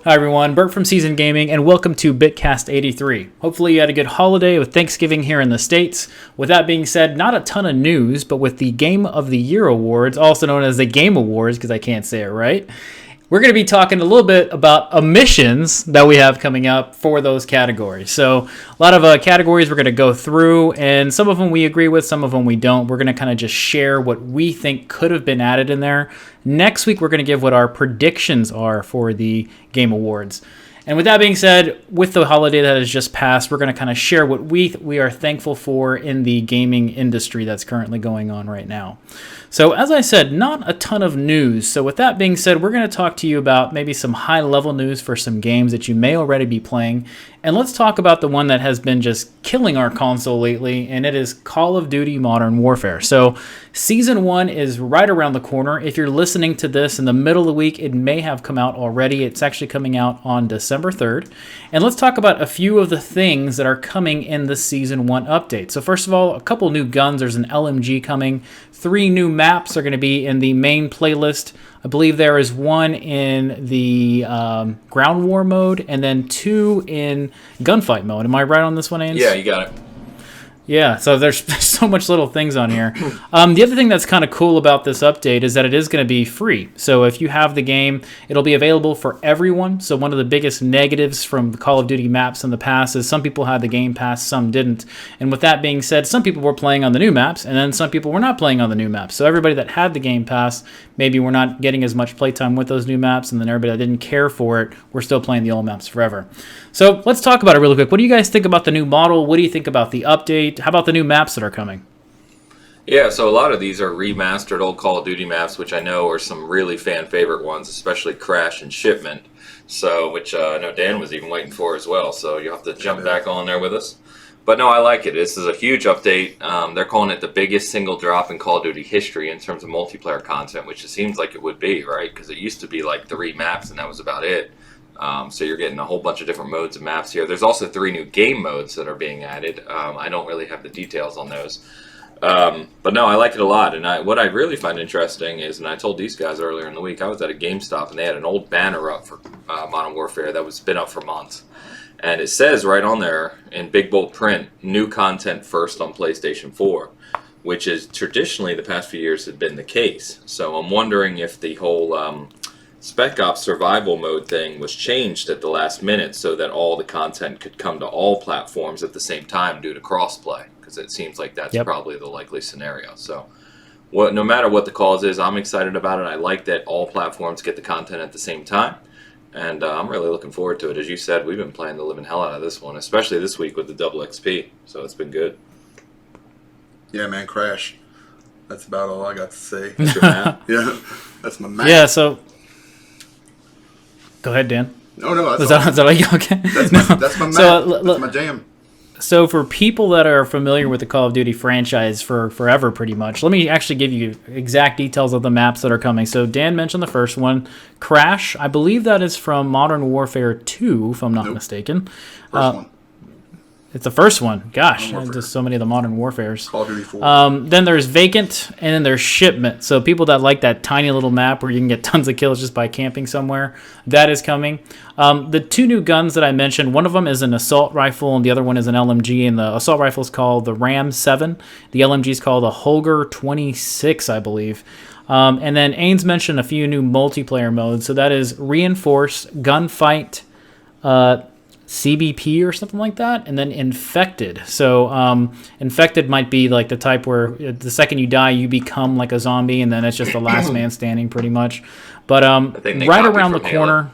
Hi everyone, Bert from Season Gaming, and welcome to Bitcast 83. Hopefully you had a good holiday with Thanksgiving here in the States. With that being said, not a ton of news, but with the Game of the Year Awards, also known as the Game Awards, because I can't say it right, we're going to be talking a little bit about omissions that we have coming up for those categories. So a lot of categories we're going to go through, and some of them we agree with, some of them we don't. We're going to kind of just share what we think could have been added in there. Next week, we're going to give what our predictions are for the Game Awards. And with that being said, with the holiday that has just passed, we're going to kind of share what we are thankful for in the gaming industry that's currently going on right now. So as I said, not a ton of news. So with that being said, we're going to talk to you about maybe some high-level news for some games that you may already be playing. And let's talk about the one that has been just killing our console lately, and it is Call of Duty Modern Warfare. So Season 1 is right around the corner. If you're listening to this in the middle of the week, it may have come out already. It's actually coming out on December 3rd. And let's talk about a few of the things that are coming in the Season 1 update. So first of all, a couple new guns. There's an LMG coming. 3 new maps are going to be in the main playlist. I believe there is one in the ground war mode and then 2 in gunfight mode. Am I right on this one, Ains? Yeah, you got it. Yeah, so there's so much little things on here. The other thing that's kind of cool about this update is that it is going to be free. So if you have the game, it'll be available for everyone. So one of the biggest negatives from the Call of Duty maps in the past is some people had the Game Pass, some didn't. And with that being said, some people were playing on the new maps, and then some people were not playing on the new maps. So everybody that had the Game Pass, maybe we're not getting as much playtime with those new maps, and then everybody that didn't care for it, we're still playing the old maps forever. So let's talk about it really quick. What do you guys think about the new model? What do you think about the update? How about the new maps that are coming? Yeah, so a lot of these are remastered old Call of Duty maps, which I know are some really fan favorite ones, especially Crash and Shipment. So, which I know Dan was even waiting for as well. So you'll have to jump back on there with us. But no, I like it. This is a huge update. They're calling it the biggest single drop in Call of Duty history in terms of multiplayer content, which it seems like it would be, right? Because it used to be like 3 maps and that was about it. So you're getting a whole bunch of different modes and maps here. There's also 3 new game modes that are being added. I don't really have the details on those. But no, I like it a lot. And what I really find interesting is, and I told these guys earlier in the week, I was at a GameStop and they had an old banner up for Modern Warfare that was been up for months. And it says right on there in big bold print, new content first on PlayStation 4, which is traditionally the past few years had been the case. So I'm wondering if the whole Spec Ops survival mode thing was changed at the last minute so that all the content could come to all platforms at the same time due to crossplay, because it seems like that's probably the likely scenario. So no matter what the cause is, I'm excited about it. I like that all platforms get the content at the same time, and I'm really looking forward to it. As you said, we've been playing the living hell out of this one, especially this week with the double XP, so it's been good. Yeah, man, Crash. That's about all I got to say. That's your map? Yeah, that's my map. Yeah, so go ahead, Dan. No, is that okay? That's my map. That's my jam. So for people that are familiar with the Call of Duty franchise for forever, pretty much, let me actually give you exact details of the maps that are coming. So Dan mentioned the first one, Crash. I believe that is from Modern Warfare 2, if I'm not mistaken. First one. It's the first one. Gosh, just so many of the Modern Warfares. Call of Duty 4. Then there's Vacant, and then there's Shipment. So people that like that tiny little map where you can get tons of kills just by camping somewhere, that is coming. The 2 new guns that I mentioned, one of them is an assault rifle, and the other one is an LMG. And the assault rifle is called the Ram 7. The LMG is called the Holger 26, I believe. And then Ains mentioned a few new multiplayer modes. So that is Reinforced, Gunfight, CBP or something like that, and then Infected. So Infected might be like the type where the second you die, you become like a zombie, and then it's just the last man standing pretty much. But right around the corner...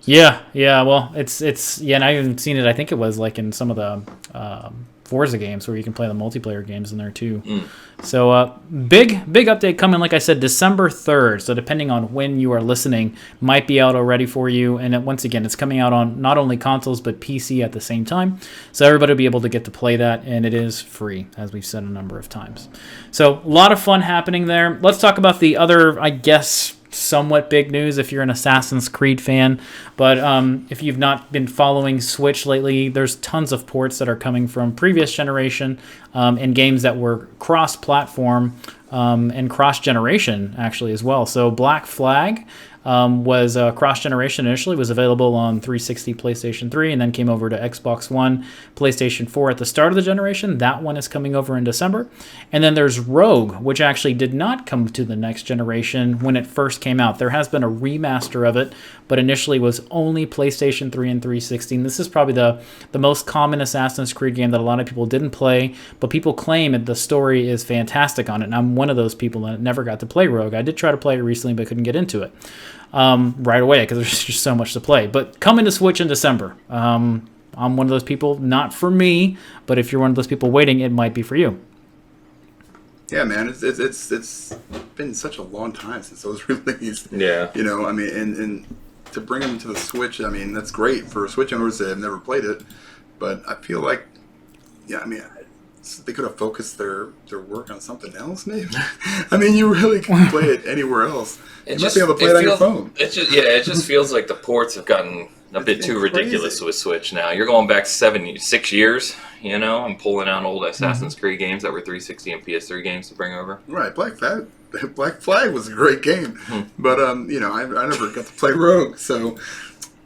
Yeah, well, it's and I haven't seen it. I think it was like in some of the Forza games where you can play the multiplayer games in there too. So big update coming, like I said, December 3rd. So depending on when you are listening, might be out already for you. And once again, it's coming out on not only consoles but PC at the same time. So everybody will be able to get to play that, and it is free, as we've said a number of times. So a lot of fun happening there. Let's talk about the other, I guess, somewhat big news if you're an Assassin's Creed fan. But if you've not been following Switch lately, there's tons of ports that are coming from previous generation and games that were cross-platform and cross-generation actually as well. So Black Flag was cross-generation initially, was available on 360, PlayStation 3, and then came over to Xbox One, PlayStation 4 at the start of the generation. That one is coming over in December. And then there's Rogue, which actually did not come to the next generation when it first came out. There has been a remaster of it, but initially was only PlayStation 3 and 360. And this is probably the most common Assassin's Creed game that a lot of people didn't play, but people claim that the story is fantastic on it. And I'm one of those people that never got to play Rogue. I did try to play it recently, but couldn't get into it right away because there's just so much to play. But coming to Switch in December. I'm one of those people, not for me, but if you're one of those people waiting, it might be for you. Yeah, man, it's been such a long time since those released. Yeah. You know, I mean, and to bring them to the Switch, I mean, that's great for Switch owners that have never played it. But I feel like, yeah, I mean, they could have focused their work on something else, maybe. I mean, you really can play it anywhere else. You might be able to play it on your phone. It just feels like the ports have gotten a bit too ridiculous with Switch now. You're going back 6 years, you know, and pulling out old Assassin's Creed games that were 360 and PS3 games to bring over. Right, Black Flag was a great game, but you know, I never got to play Rogue, so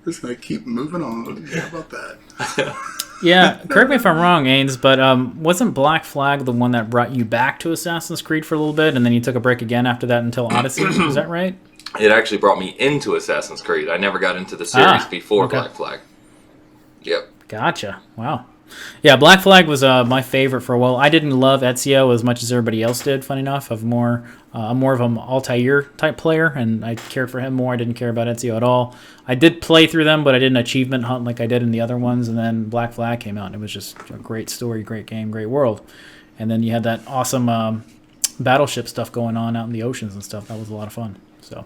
we're just gonna keep moving on. How about that? Yeah, correct me if I'm wrong, Ains, but wasn't Black Flag the one that brought you back to Assassin's Creed for a little bit, and then you took a break again after that until Odyssey? Is that right? It actually brought me into Assassin's Creed. I never got into the series before Black Flag. Yep. Gotcha. Wow. Yeah, Black Flag was my favorite for a while. I didn't love Ezio as much as everybody else did, funny enough. I'm more of an Altair type player, and I cared for him more. I didn't care about Ezio at all. I did play through them, but I didn't achievement hunt like I did in the other ones, and then Black Flag came out, and it was just a great story, great game, great world. And then you had that awesome battleship stuff going on out in the oceans and stuff. That was a lot of fun. So,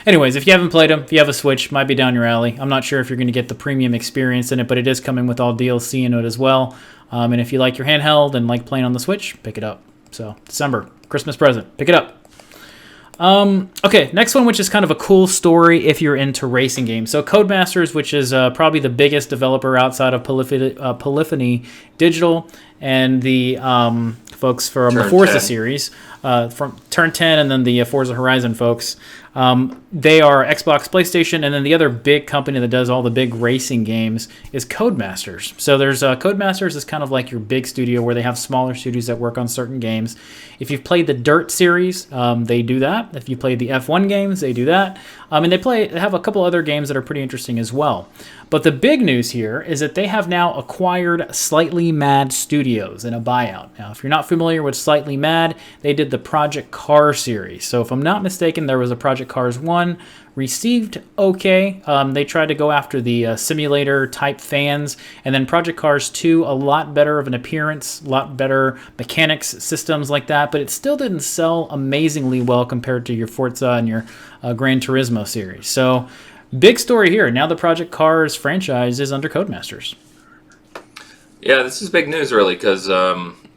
anyways, if you haven't played them, if you have a Switch, might be down your alley. I'm not sure if you're going to get the premium experience in it, but it is coming with all DLC in it as well. And if you like your handheld and like playing on the Switch, pick it up. So, December, Christmas present, pick it up. Okay, next one, which is kind of a cool story if you're into racing games. So, Codemasters, which is probably the biggest developer outside of Polyphony Digital and the folks from the Forza series, from Turn 10 and then the Forza Horizon folks. They are Xbox, PlayStation, and then the other big company that does all the big racing games is Codemasters. So there's Codemasters is kind of like your big studio where they have smaller studios that work on certain games. If you've played the Dirt series, they do that. If you played the F1 games, they do that. And they have a couple other games that are pretty interesting as well. But the big news here is that they have now acquired Slightly Mad Studios in a buyout. Now, if you're not familiar with Slightly Mad, they did the Project Cars series. So if I'm not mistaken, there was a Project Cars 1, received okay. They tried to go after the simulator type fans, and then Project Cars 2, a lot better of an appearance, a lot better mechanics, systems like that, but it still didn't sell amazingly well compared to your Forza and your Gran Turismo series. So big story here. Now the Project Cars franchise is under Codemasters. Yeah, this is big news, really, because,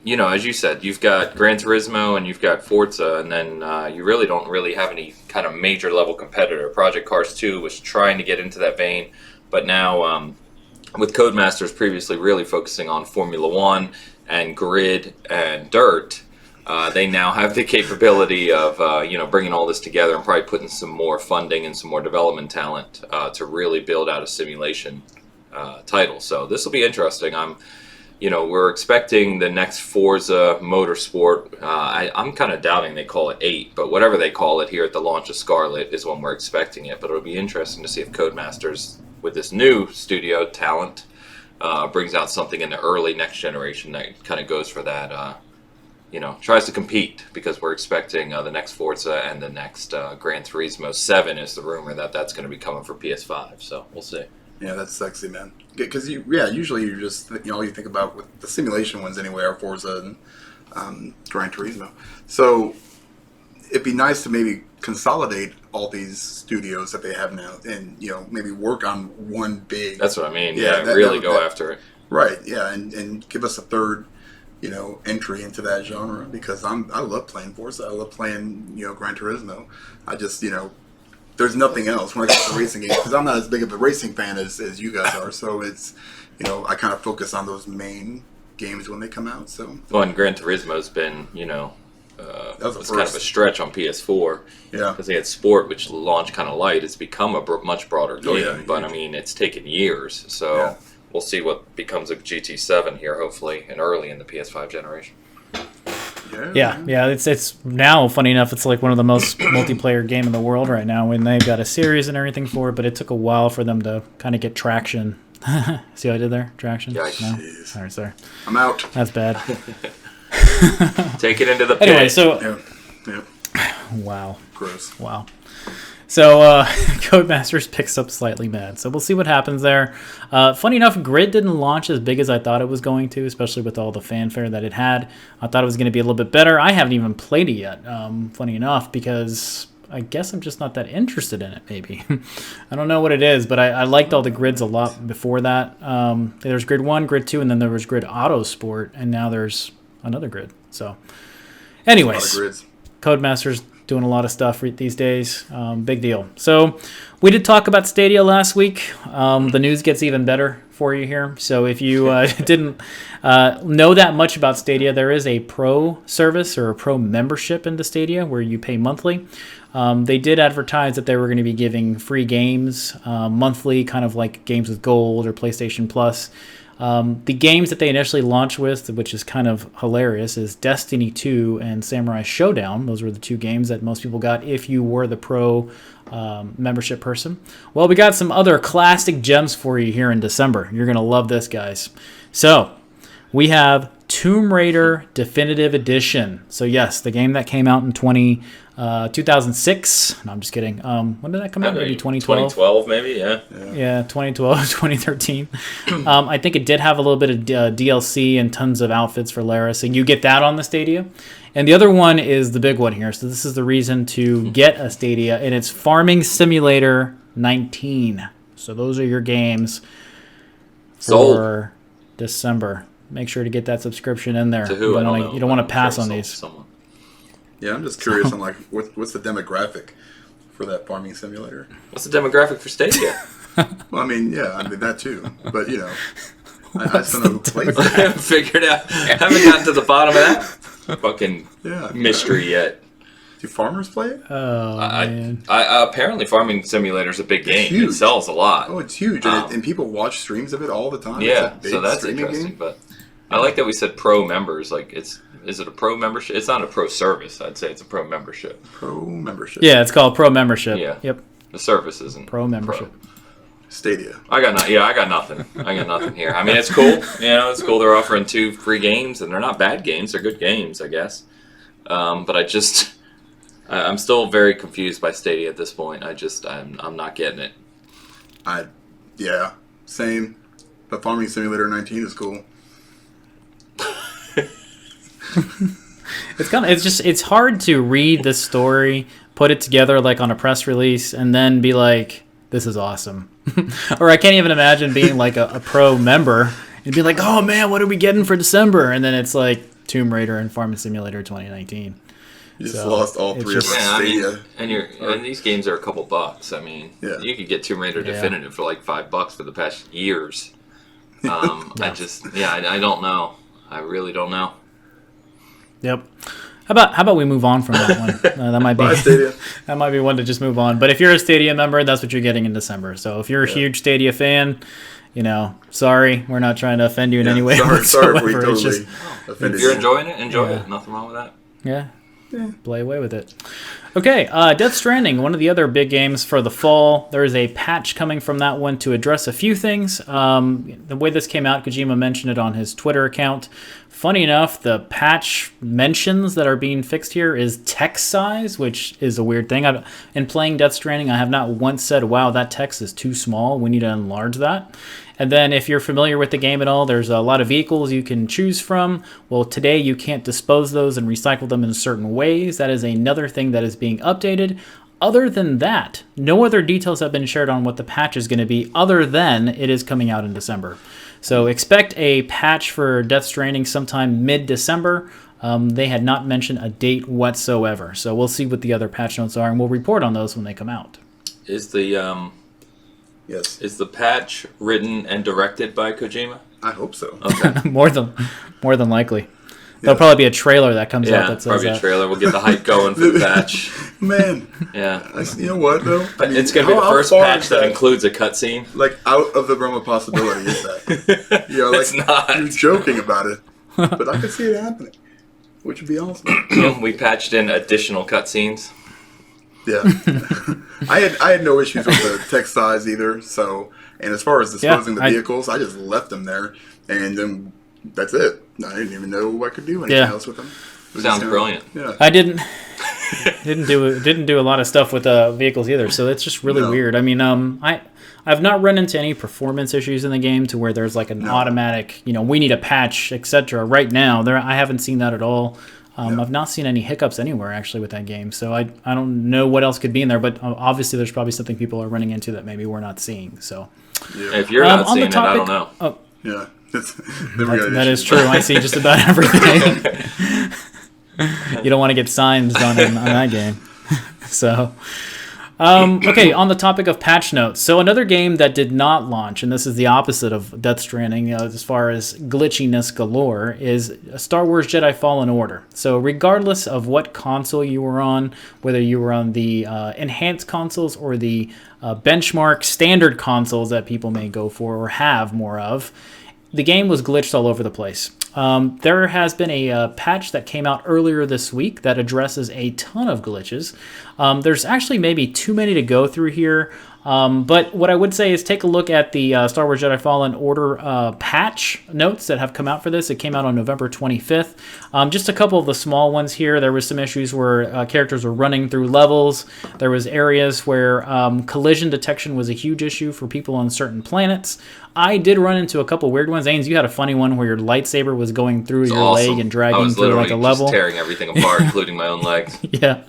you know, as you said, you've got Gran Turismo and you've got Forza, and then you really don't have any kind of major level competitor. Project Cars 2 was trying to get into that vein, but now with Codemasters previously really focusing on Formula 1 and Grid and Dirt, they now have the capability of bringing all this together and probably putting some more funding and some more development talent to really build out a simulation title. So this will be interesting. We're expecting the next Forza Motorsport. I'm kind of doubting they call it 8, but whatever they call it here at the launch of Scarlet is when we're expecting it. But it'll be interesting to see if Codemasters, with this new studio talent, brings out something in the early next generation that kind of goes for that, tries to compete, because we're expecting the next Forza and the next Gran Turismo 7 is the rumor that's going to be coming for PS5. So we'll see. Yeah, that's sexy, man. Because usually you just all you think about with the simulation ones anyway are Forza and Gran Turismo. So it'd be nice to maybe consolidate all these studios that they have now, and maybe work on one big. That's what I mean. Yeah, really go after it. Right. Yeah, and give us a third, entry into that genre, because I love playing Forza. I love playing Gran Turismo. I just there's nothing else when it comes to racing games, because I'm not as big of a racing fan as you guys are. So it's, I kind of focus on those main games when they come out. So. Well, and Gran Turismo's been, was was kind of a stretch on PS4. Yeah. Because they had Sport, which launched kind of light. It's become a much broader game. Oh, yeah, but, huge. I mean, it's taken years. So we'll see what becomes of GT7 here, hopefully, and early in the PS5 generation. Yeah. It's now, funny enough, it's like one of the most multiplayer game in the world right now, when they've got a series and everything for it, but it took a while for them to kind of get traction. See what I did there? Traction? Yeah, No? Sorry. I'm out. That's bad. Take it into the pit. Anyway, so... Yeah. Wow. Gross. Wow. So, Codemasters picks up Slightly Mad. So we'll see what happens there. Funny enough, Grid didn't launch as big as I thought it was going to, especially with all the fanfare that it had. I thought it was going to be a little bit better. I haven't even played it yet, funny enough, because I guess I'm just not that interested in it, maybe. I don't know what it is, but I liked all the grids a lot before that. There's Grid 1, Grid 2, and then there was Grid Auto Sport, and now there's another grid. So, anyways, Codemasters doing a lot of stuff these days. Big deal. So we did talk about Stadia last week. The news gets even better for you here. So if you didn't know that much about Stadia, there is a pro service or a pro membership into Stadia where you pay monthly. They did advertise that they were going to be giving free games monthly, kind of like games with Gold or PlayStation Plus. The games that they initially launched with, which is kind of hilarious, is Destiny 2 and Samurai Showdown. Those were the two games that most people got if you were the pro membership person. Well, we got some other classic gems for you here in December. You're going to love this, guys. So, we have Tomb Raider Definitive Edition. So, yes, the game that came out in 2006. No, I'm just kidding. When did that come out? Maybe 2012? 2012, maybe, yeah. Yeah, 2012, 2013. I think it did have a little bit of DLC and tons of outfits for Lara, so you get that on the Stadia. And the other one is the big one here. So this is the reason to get a Stadia, and it's Farming Simulator 19. So those are your games for December. Make sure to get that subscription in there. To who? You don't want to pass on these. Someone. Yeah, I'm just curious on like what's the demographic for that farming simulator? What's the demographic for Stadia? Well, I mean that too, but I just don't know who plays it. I haven't figured out. I haven't gotten to the bottom of that fucking mystery yet. Do farmers play it? Oh, man. Apparently, Farming Simulator is a big game. It sells a lot. Oh, it's huge, and people watch streams of it all the time. Yeah, so that's interesting. Game. But I like that we said pro members. Like, is it a pro membership? It's not a pro service. I'd say it's a pro membership. Pro membership. Yeah, it's called pro membership. Yeah. Yep. The service isn't pro membership. Stadia. I got nothing. I got nothing here. I mean, it's cool. It's cool. They're offering 2 free games, and they're not bad games. They're good games, I guess. But I'm still very confused by Stadia at this point. I'm not getting it. Same. But Farming Simulator 19 is cool. It's hard to read the story, put it together like on a press release, and then be like, this is awesome. Or I can't even imagine being like a pro member and be like, oh man, what are we getting for December? And then it's like Tomb Raider and Farming Simulator 2019. You just lost all 3 of us. Stadia. And these games are a couple bucks. I mean, you could get Tomb Raider Definitive for like $5 for the past years. I don't know. I really don't know. Yep. How about we move on from that one? That might be that might be one to just move on. But if you're a Stadia member, that's what you're getting in December. So if you're a huge Stadia fan, sorry, we're not trying to offend you in any way. Sorry if we totally offended If you're enjoying it, enjoy it. Nothing wrong with that. Yeah. Play away with it. Okay, Death Stranding, one of the other big games for the fall. There is a patch coming from that one to address a few things. The way this came out, Kojima mentioned it on his Twitter account. Funny enough, the patch mentions that are being fixed here is text size, which is a weird thing. In playing Death Stranding, I have not once said, wow, that text is too small. We need to enlarge that. And then if you're familiar with the game at all, there's a lot of vehicles you can choose from. Well, today you can't dispose those and recycle them in certain ways. That is another thing that is being updated. Other than that, no other details have been shared on what the patch is going to be other than it is coming out in December. So expect a patch for Death Stranding sometime mid-December. They had not mentioned a date whatsoever. So we'll see what the other patch notes are, and we'll report on those when they come out. Is the patch written and directed by Kojima? I hope so. Okay. more than likely. There'll probably be a trailer that comes out that says probably that. a trailer. We'll get the hype going for the patch. Man. Yeah. You know what, though? I mean, It's going to be the first patch that includes a cutscene. Like, out of the realm of possibility is that? You know, like, It's not. You're joking about it. But I could see it happening. Which would be awesome. We patched in additional cutscenes. Yeah. I had no issues with the text size either, so... And as far as disposing the vehicles, I just left them there, and then that's it. I didn't even know I could do anything else with them. Sounds brilliant. Yeah. I didn't do a lot of stuff with vehicles either, so it's just really weird. I mean, I've not run into any performance issues in the game to where there's like an automatic, we need a patch, etc. Right now, I haven't seen that at all. I've not seen any hiccups anywhere actually with that game, so I don't know what else could be in there. But obviously, there's probably something people are running into that maybe we're not seeing. So. Yeah. If you're not seeing topic, I don't know. Yeah, that is true. I see just about everything. You don't want to get signs on that game. So, okay, on the topic of patch notes. So another game that did not launch, and this is the opposite of Death Stranding as far as glitchiness galore, is Star Wars Jedi Fallen Order. So regardless of what console you were on, whether you were on the enhanced consoles or the benchmark standard consoles that people may go for or have more of, the game was glitched all over the place. There has been a patch that came out earlier this week that addresses a ton of glitches. There's actually maybe too many to go through here. But what I would say is take a look at the Star Wars Jedi Fallen Order patch notes that have come out for this. It came out on November 25th. Just a couple of the small ones here. There was some issues where characters were running through levels. There was areas where collision detection was a huge issue for people on certain planets. I did run into a couple weird ones. Ains, you had a funny one where your lightsaber was going through your leg and dragging through like a level. Just tearing everything apart, including my own legs. Yeah.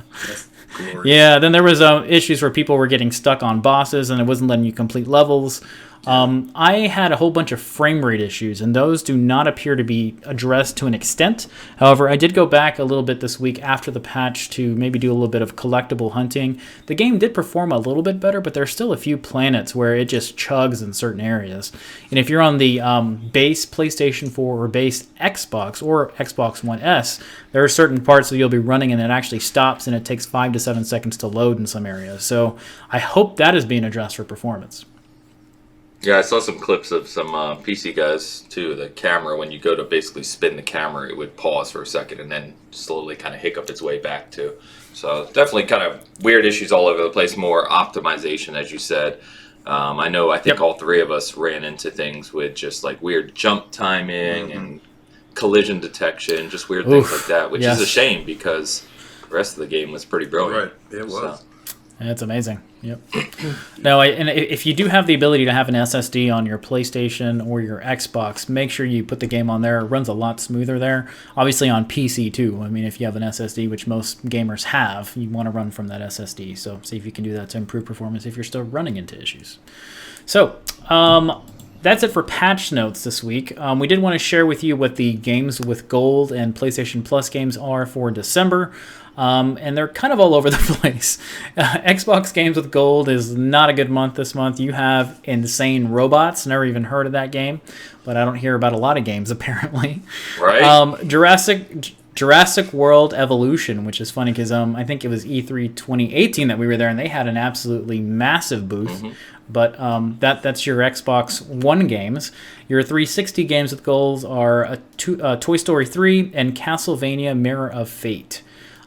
Yeah, then there was issues where people were getting stuck on bosses and it wasn't letting you complete levels. I had a whole bunch of frame rate issues, and those do not appear to be addressed to an extent. However, I did go back a little bit this week after the patch to maybe do a little bit of collectible hunting. The game did perform a little bit better, but there's still a few planets where it just chugs in certain areas. And if you're on the base PlayStation 4 or base Xbox or Xbox One S, there are certain parts that you'll be running and it actually stops and it takes 5 to 7 seconds to load in some areas. So I hope that is being addressed for performance. Yeah, I saw some clips of some PC guys, too. The camera, when you go to basically spin the camera, it would pause for a second and then slowly kind of hiccup its way back, too. So definitely kind of weird issues all over the place, more optimization, as you said. I think all three of us ran into things with just like weird jump timing and collision detection, just weird things like that, which is a shame because the rest of the game was pretty brilliant. Right, it was. So. It's amazing. Yep. No, and if you do have the ability to have an SSD on your PlayStation or your Xbox, make sure you put the game on there. It runs a lot smoother there. Obviously on PC too. I mean, if you have an SSD, which most gamers have, you want to run from that SSD. So see if you can do that to improve performance if you're still running into issues. So, that's it for patch notes this week. We did want to share with you what the games with gold and PlayStation Plus games are for December. And they're kind of all over the place. Xbox games with gold is not a good month this month. You have Insane Robots. Never even heard of that game, but I don't hear about a lot of games apparently. Right. Jurassic World Evolution, which is funny because I think it was E3 2018 that we were there, and they had an absolutely massive booth. Mm-hmm. But that's your Xbox One games. Your 360 games with gold are Toy Story 3 and Castlevania Mirror of Fate.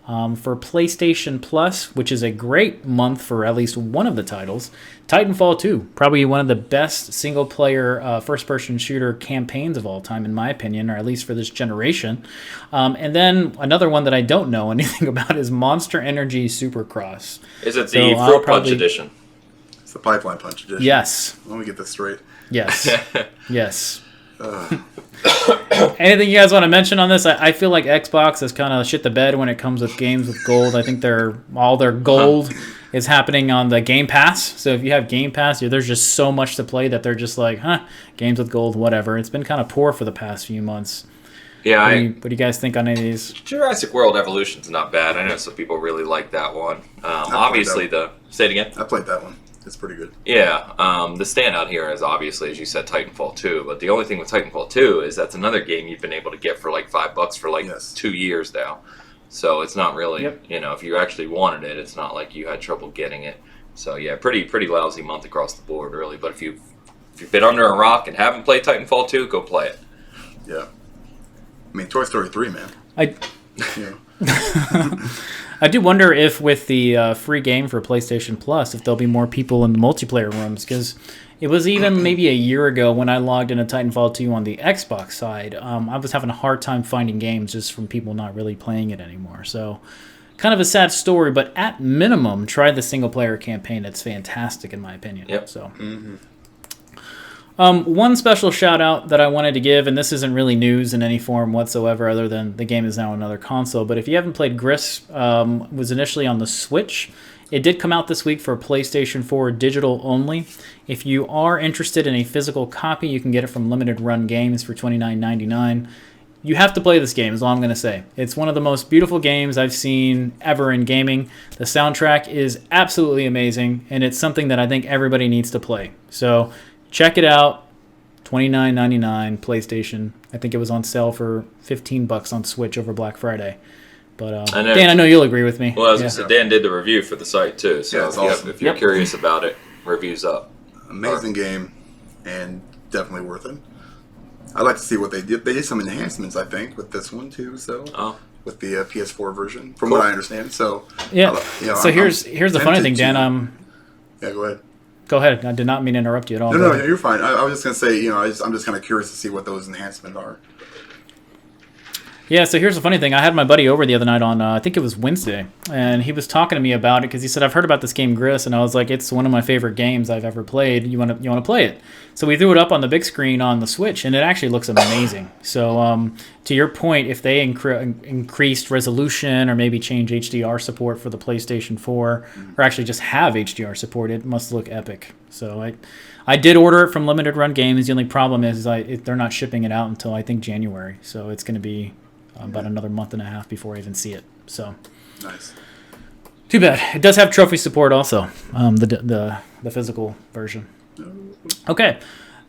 For PlayStation Plus, which is a great month for at least one of the titles, Titanfall 2, probably one of the best single-player first-person shooter campaigns of all time, in my opinion, or at least for this generation. And then another one that I don't know anything about is Monster Energy Supercross. Is it the Fruit Punch edition? It's the Pipeline Punch edition. Yes. Let me get this straight. Yes. Yes. Anything you guys want to mention on this? I feel like Xbox has kind of shit the bed when it comes with games with gold. I think all their gold is happening on the Game Pass. So if you have Game Pass, there's just so much to play that they're just like, games with gold, whatever. It's been kind of poor for the past few months. Yeah. What do you guys think on any of these? Jurassic World Evolution's not bad. I know some people really like that one. Obviously, say it again. I played that one. It's pretty good. Yeah, the standout here is obviously, as you said, Titanfall 2. But the only thing with Titanfall 2 is that's another game you've been able to get for like $5 for like 2 years now. So it's not really, if you actually wanted it, it's not like you had trouble getting it. So yeah, pretty lousy month across the board, really. But if you've been under a rock and haven't played Titanfall 2, go play it. Yeah. I mean, Toy Story 3, man. I do wonder if with the free game for PlayStation Plus, if there'll be more people in the multiplayer rooms, because it was even maybe a year ago when I logged into Titanfall 2 on the Xbox side, I was having a hard time finding games just from people not really playing it anymore. So kind of a sad story, but at minimum, try the single-player campaign. It's fantastic in my opinion. Yep. So. One special shout out that I wanted to give, and this isn't really news in any form whatsoever other than the game is now on another console, but if you haven't played Grist, was initially on the Switch. It did come out this week for PlayStation 4 digital only. If you are interested in a physical copy, you can get it from Limited Run Games for $29.99. You have to play this game is all I'm going to say. It's one of the most beautiful games I've seen ever in gaming. The soundtrack is absolutely amazing, and it's something that I think everybody needs to play. So check it out, $29.99 PlayStation. I think it was on sale for $15 on Switch over Black Friday. But Dan, I know you'll agree with me. Well, as I said, Dan did the review for the site too. So if you're curious about it, review's up. Amazing game, and definitely worth it. I'd like to see what they did. They did some enhancements, I think, with this one too. So with the PS4 version, from what I understand. So so here's the funny thing, Dan. Yeah, go ahead. Go ahead. I did not mean to interrupt you at all. No, you're fine. I was just going to say, I'm just kind of curious to see what those enhancements are. Yeah, so here's the funny thing. I had my buddy over the other night on, I think it was Wednesday, and he was talking to me about it because he said, I've heard about this game Grist, and I was like, it's one of my favorite games I've ever played. You want to play it? So we threw it up on the big screen on the Switch, and it actually looks amazing. So to your point, if they increased resolution or maybe change HDR support for the PlayStation 4, or actually just have HDR support, it must look epic. So I did order it from Limited Run Games. The only problem is they're not shipping it out until I think January. So it's going to be about another month and a half before I even see it. So nice. Too bad. It does have trophy support also, the physical version. Okay,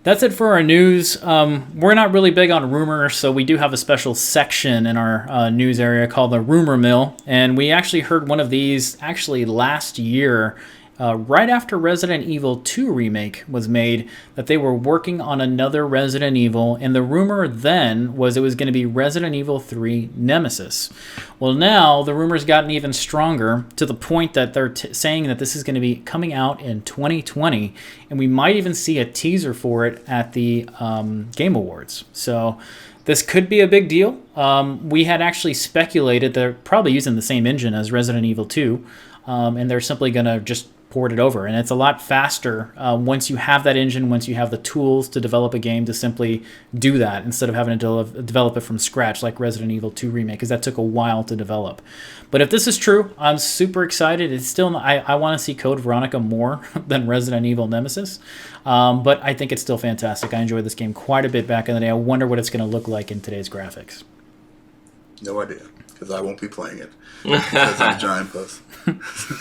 that's it for our news. We're not really big on rumors, so we do have a special section in our news area called the Rumor Mill, and we actually heard one of these actually last year, right after Resident Evil 2 remake was made, that they were working on another Resident Evil, and the rumor then was it was going to be Resident Evil 3 Nemesis. Well, now the rumor's gotten even stronger to the point that they're saying that this is going to be coming out in 2020, and we might even see a teaser for it at the Game Awards. So this could be a big deal. We had actually speculated they're probably using the same engine as Resident Evil 2, and they're simply going to just port it over, and it's a lot faster once you have that engine, once you have the tools to develop a game, to simply do that instead of having to develop it from scratch like Resident Evil 2 remake, because that took a while to develop. But if this is true, I'm super excited. It's still I want to see Code Veronica more than Resident Evil Nemesis, but I think it's still fantastic. I enjoyed this game quite a bit back in the day. I wonder what it's going to look like in today's graphics. No idea, because I won't be playing it because I'm a giant puss.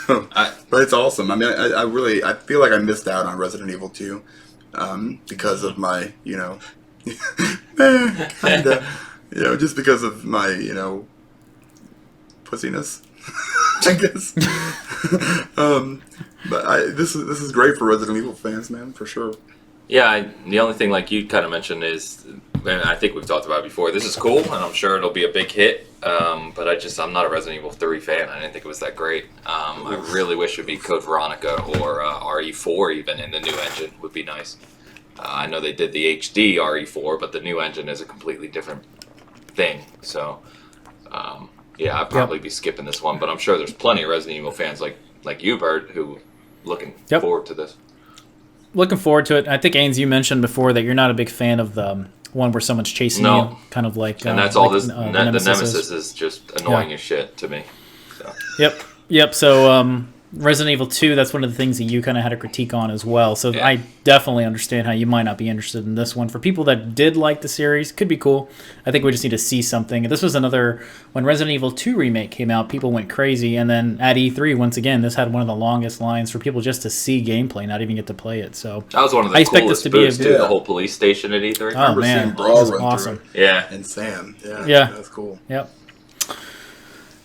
But it's awesome. I mean, I feel like I missed out on Resident Evil 2 because of my, just because of my, pussiness, I guess. But this is great for Resident Evil fans, man, for sure. Yeah, the only thing like you kind of mentioned is, and I think we've talked about it before, this is cool, and I'm sure it'll be a big hit, but I'm not a Resident Evil 3 fan. I didn't think it was that great. I really wish it would be Code Veronica or RE4 even in the new engine would be nice. I know they did the HD RE4, but the new engine is a completely different thing. So, I'd probably be skipping this one, but I'm sure there's plenty of Resident Evil fans like you, Bert, who looking forward to this. Looking forward to it. I think, Ains, you mentioned before that you're not a big fan of the one where someone's chasing you, kind of like... And that's all this... the Nemesis is just annoying as shit to me. So. Yep. So, Resident Evil 2, that's one of the things that you kind of had a critique on as well. So Yeah. I definitely understand how you might not be interested in this one. For people that did like the series, could be cool. I think we just need to see something. This was another, when Resident Evil 2 Remake came out, people went crazy. And then at E3, once again, this had one of the longest lines for people just to see gameplay, not even get to play it. So That was one of the I expect this coolest to be a booths, too, the whole police station at E3. Oh, I remember man. seeing Brawl This is run awesome. through it. Yeah. And Sam. Yeah. That's cool. Yep.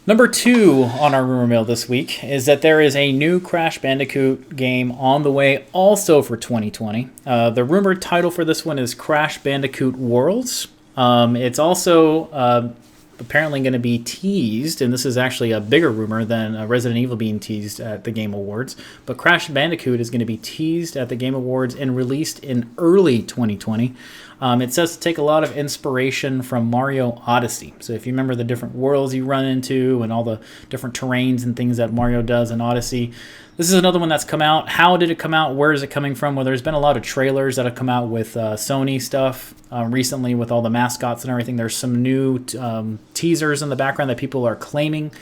Number 2 on our rumor mill this week is that there is a new Crash Bandicoot game on the way also for 2020. The rumored title for this one is Crash Bandicoot Worlds. It's also apparently going to be teased, and this is actually a bigger rumor than Resident Evil being teased at the Game Awards, but Crash Bandicoot is going to be teased at the Game Awards and released in early 2020. It says to take a lot of inspiration from Mario Odyssey. So if you remember the different worlds you run into and all the different terrains and things that Mario does in Odyssey, this is another one that's come out. How did it come out? Where is it coming from? Well, there's been a lot of trailers that have come out with Sony stuff recently with all the mascots and everything. There's some new teasers in the background that people are claiming.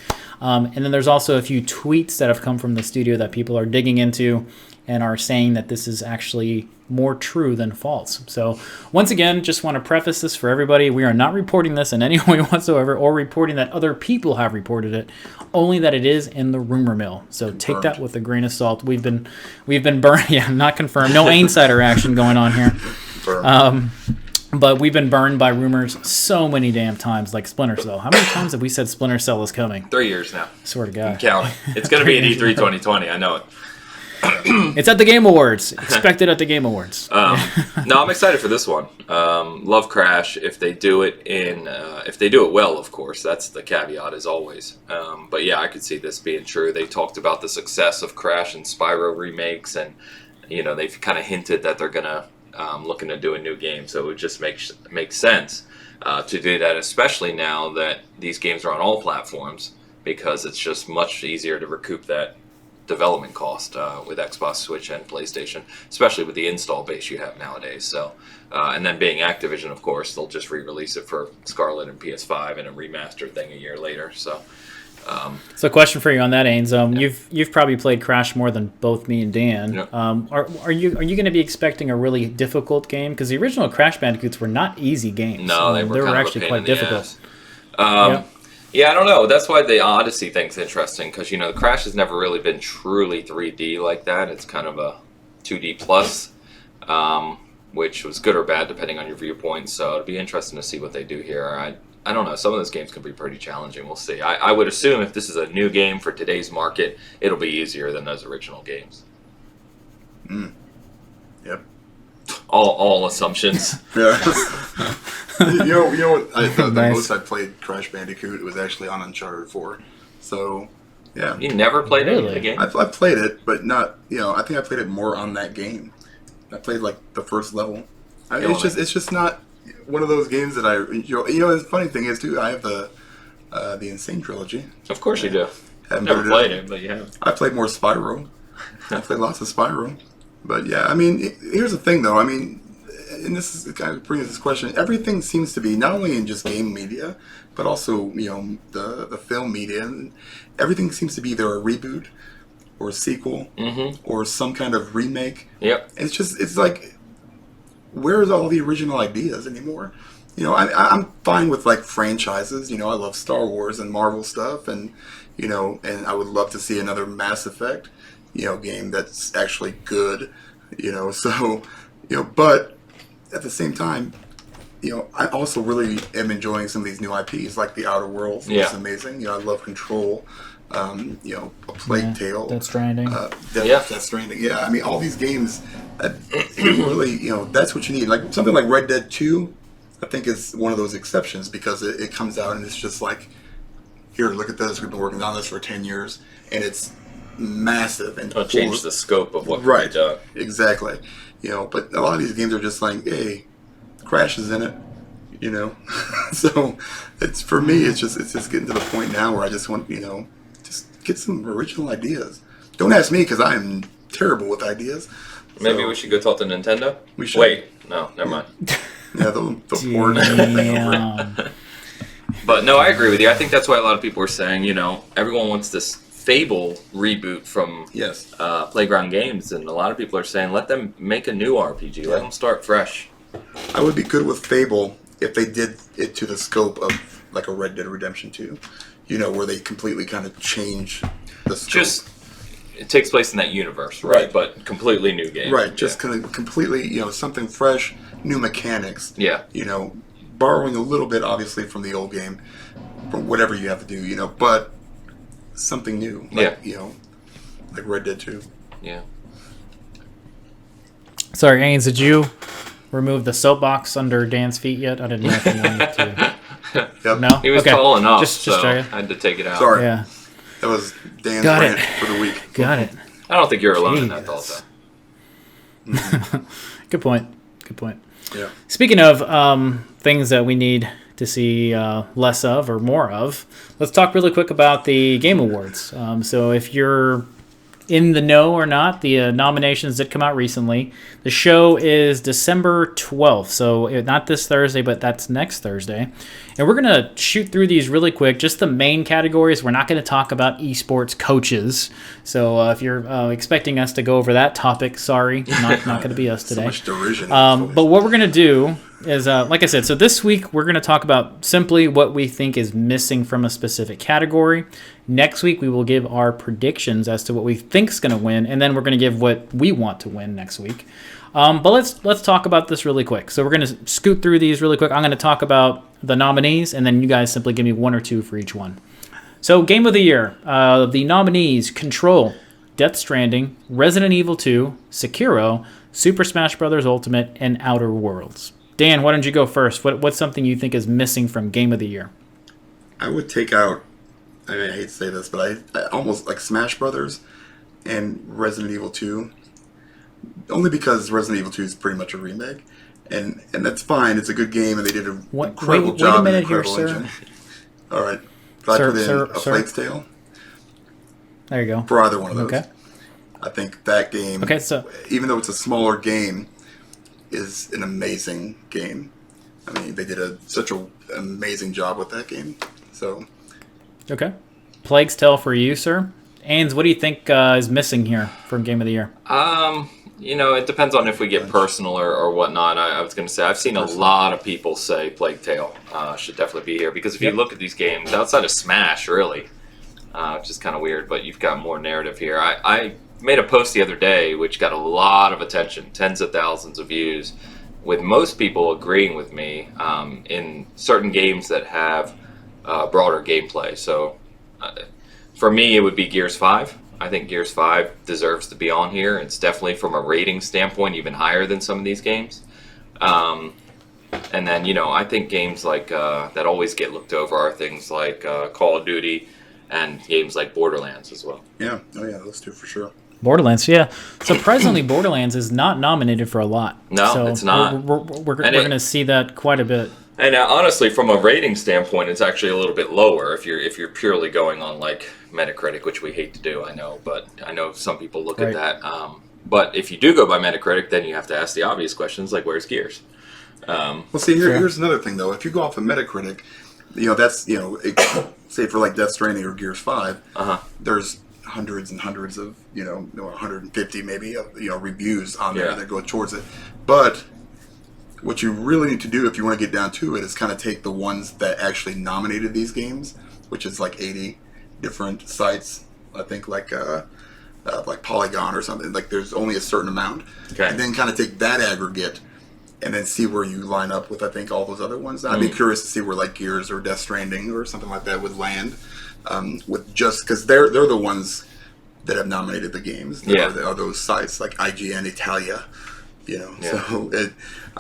And then there's also a few tweets that have come from the studio that people are digging into and are saying that this is actually more true than false. So once again, just want to preface this for everybody. We are not reporting this in any way whatsoever or reporting that other people have reported it, only that it is in the rumor mill. So take that with a grain of salt. We've been burned. Yeah, not confirmed. No insider action going on here. But we've been burned by rumors so many damn times, like Splinter Cell. How many times have we said Splinter Cell is coming? 3 years now. Swear to God. I'm counting. It's going to be at E3 2020. I know it. It's at the Game Awards. Expect it at the Game Awards. No, I'm excited for this one. Love Crash. If they do it well, of course. That's the caveat, as always. But yeah, I could see this being true. They talked about the success of Crash and Spyro remakes, and they've kind of hinted that they're gonna looking to do a new game. So it would just make sense to do that, especially now that these games are on all platforms, because it's just much easier to recoup that development cost with Xbox, Switch, and PlayStation, especially with the install base you have nowadays. So, and then being Activision, of course, they'll just re-release it for Scarlet and PS5 and a remastered thing a year later. So, so question for you on that, Ains. You've probably played Crash more than both me and Dan. Yep. Are you going to be expecting a really difficult game? Because the original Crash Bandicoots were not easy games. No, they were kind actually of a pain quite in the difficult. ass. Yeah, I don't know. That's why the Odyssey thing's interesting, because the Crash has never really been truly 3D like that. It's kind of a 2D plus, which was good or bad depending on your viewpoint. So it'll be interesting to see what they do here. I don't know. Some of those games can be pretty challenging. We'll see. I would assume if this is a new game for today's market, it'll be easier than those original games. Yep. All assumptions. Yeah. you know what? The Nice. most I played Crash Bandicoot was actually on Uncharted 4. So, yeah. You never played any of the Really? game? I've played it, but not. I think I played it more on that game. I played like the first level. It's just not one of those games that I. The funny thing is too. I have the Insane trilogy. Of course you do. Haven't Never played played it, but you have. I played more Spyro. I played lots of Spyro. But yeah, I mean, here's the thing though. I mean, and this is kind of brings this question. Everything seems to be not only in just game media, but also the film media. And everything seems to be either a reboot or a sequel or some kind of remake. Yep. It's like, where's all the original ideas anymore? I'm fine with like franchises. I love Star Wars and Marvel stuff, and and I would love to see another Mass Effect, game that's actually good. So, but at the same time, I also really am enjoying some of these new IPs, like the Outer Worlds, which is amazing. I love Control, A Plague Tale, Death Stranding. Death Stranding. Yeah, I mean, all these games, it really, that's what you need. Like something like Red Dead 2, I think is one of those exceptions, because it comes out and it's just like, here, look at this. We've been working on this for 10 years, and it's massive and It'll change the scope of what right. can be done. Exactly. But a lot of these games are just like, hey, Crash is in it. So it's, for me, it's just getting to the point now where I just want, just get some original ideas. Don't ask me, because I am terrible with ideas. Maybe we should go talk to Nintendo? We should. Wait, no, never mind. Yeah, they'll port everything over. Damn. But no, I agree with you. I think that's why a lot of people are saying, everyone wants this Fable reboot from Yes. Playground Games, and a lot of people are saying let them make a new RPG. Let them start fresh. I would be good with Fable if they did it to the scope of like a Red Dead Redemption 2. Where they completely kind of change the scope. It takes place in that universe, right? But completely new game. Right, just kind of completely, something fresh, new mechanics. Yeah. Borrowing a little bit, obviously, from the old game, from whatever you have to do, but something new. Like, like Red Dead 2. Yeah. Sorry, Ains, did you remove the soapbox under Dan's feet yet? I didn't know if you wanted to. Yep. No? He was Okay. calling up, Just so try it. I had to take it out. Sorry. Yeah. That was Dan's Got it. rant for the week. Got it. I don't think you're alone in that thought, though. Good point. Good point. Yeah. Speaking of things that we need to see less of or more of, let's talk really quick about the Game Awards. So if you're in the know or not, the nominations did come out recently. The show is December 12th, so not this Thursday, but that's next Thursday. And we're going to shoot through these really quick, just the main categories. We're not going to talk about esports coaches. So if you're expecting us to go over that topic, sorry, not going to be us today. So much derision. But what we're going to do is, like I said, so this week we're going to talk about simply what we think is missing from a specific category. Next week we will give our predictions as to what we think is going to win, and then we're going to give what we want to win next week. But let's talk about this really quick. So we're going to scoot through these really quick. I'm going to talk about the nominees, and then you guys simply give me one or two for each one. So Game of the Year, the nominees: Control, Death Stranding, Resident Evil 2, Sekiro, Super Smash Bros. Ultimate, and Outer Worlds. Dan, why don't you go first? What's something you think is missing from Game of the Year? I would take out, I hate to say this, but I almost like Smash Brothers and Resident Evil 2. Only because Resident Evil 2 is pretty much a remake. And that's fine. It's a good game, and they did an incredible job. Wait a minute here, incredible sir. engine. All right. But I put in A Plague's Tale There you go. for either one of those. Okay. I think that game, even though it's a smaller game, is an amazing game. I mean, they did such an amazing job with that game. So, okay. Plague's Tale for you, sir. Ains, what do you think is missing here from Game of the Year? It depends on if we get personal or whatnot. I was going to say, I've seen a lot of people say Plague Tale should definitely be here, because if you look at these games, outside of Smash, really, which is kind of weird, but you've got more narrative here. I made a post the other day which got a lot of attention, tens of thousands of views, with most people agreeing with me in certain games that have broader gameplay. So for me, it would be Gears 5. I think Gears 5 deserves to be on here. It's definitely, from a rating standpoint, even higher than some of these games. And then, I think games like that always get looked over are things like Call of Duty and games like Borderlands as well. yeah. Oh, yeah, those two for sure. Borderlands, yeah. Surprisingly, Borderlands is not nominated for a lot. No, so it's not. We're going to see that quite a bit. And honestly, from a rating standpoint, it's actually a little bit lower if you're purely going on like Metacritic, which we hate to do, I know, but I know some people look at that. But if you do go by Metacritic, then you have to ask the obvious questions like, where's Gears? Well, see, here's another thing though. If you go off of Metacritic, that's say for like Death Stranding or Gears 5, there's hundreds and hundreds of 150 maybe reviews on there that go towards it. But what you really need to do if you want to get down to it is kind of take the ones that actually nominated these games, which is like 80 different sites. I think like Polygon or something. Like there's only a certain amount, and then kind of take that aggregate and then see where you line up with, I think, all those other ones. I'd be curious to see where like Gears or Death Stranding or something like that would land, with just because they're the ones that have nominated the games. Are those sites like IGN Italia, So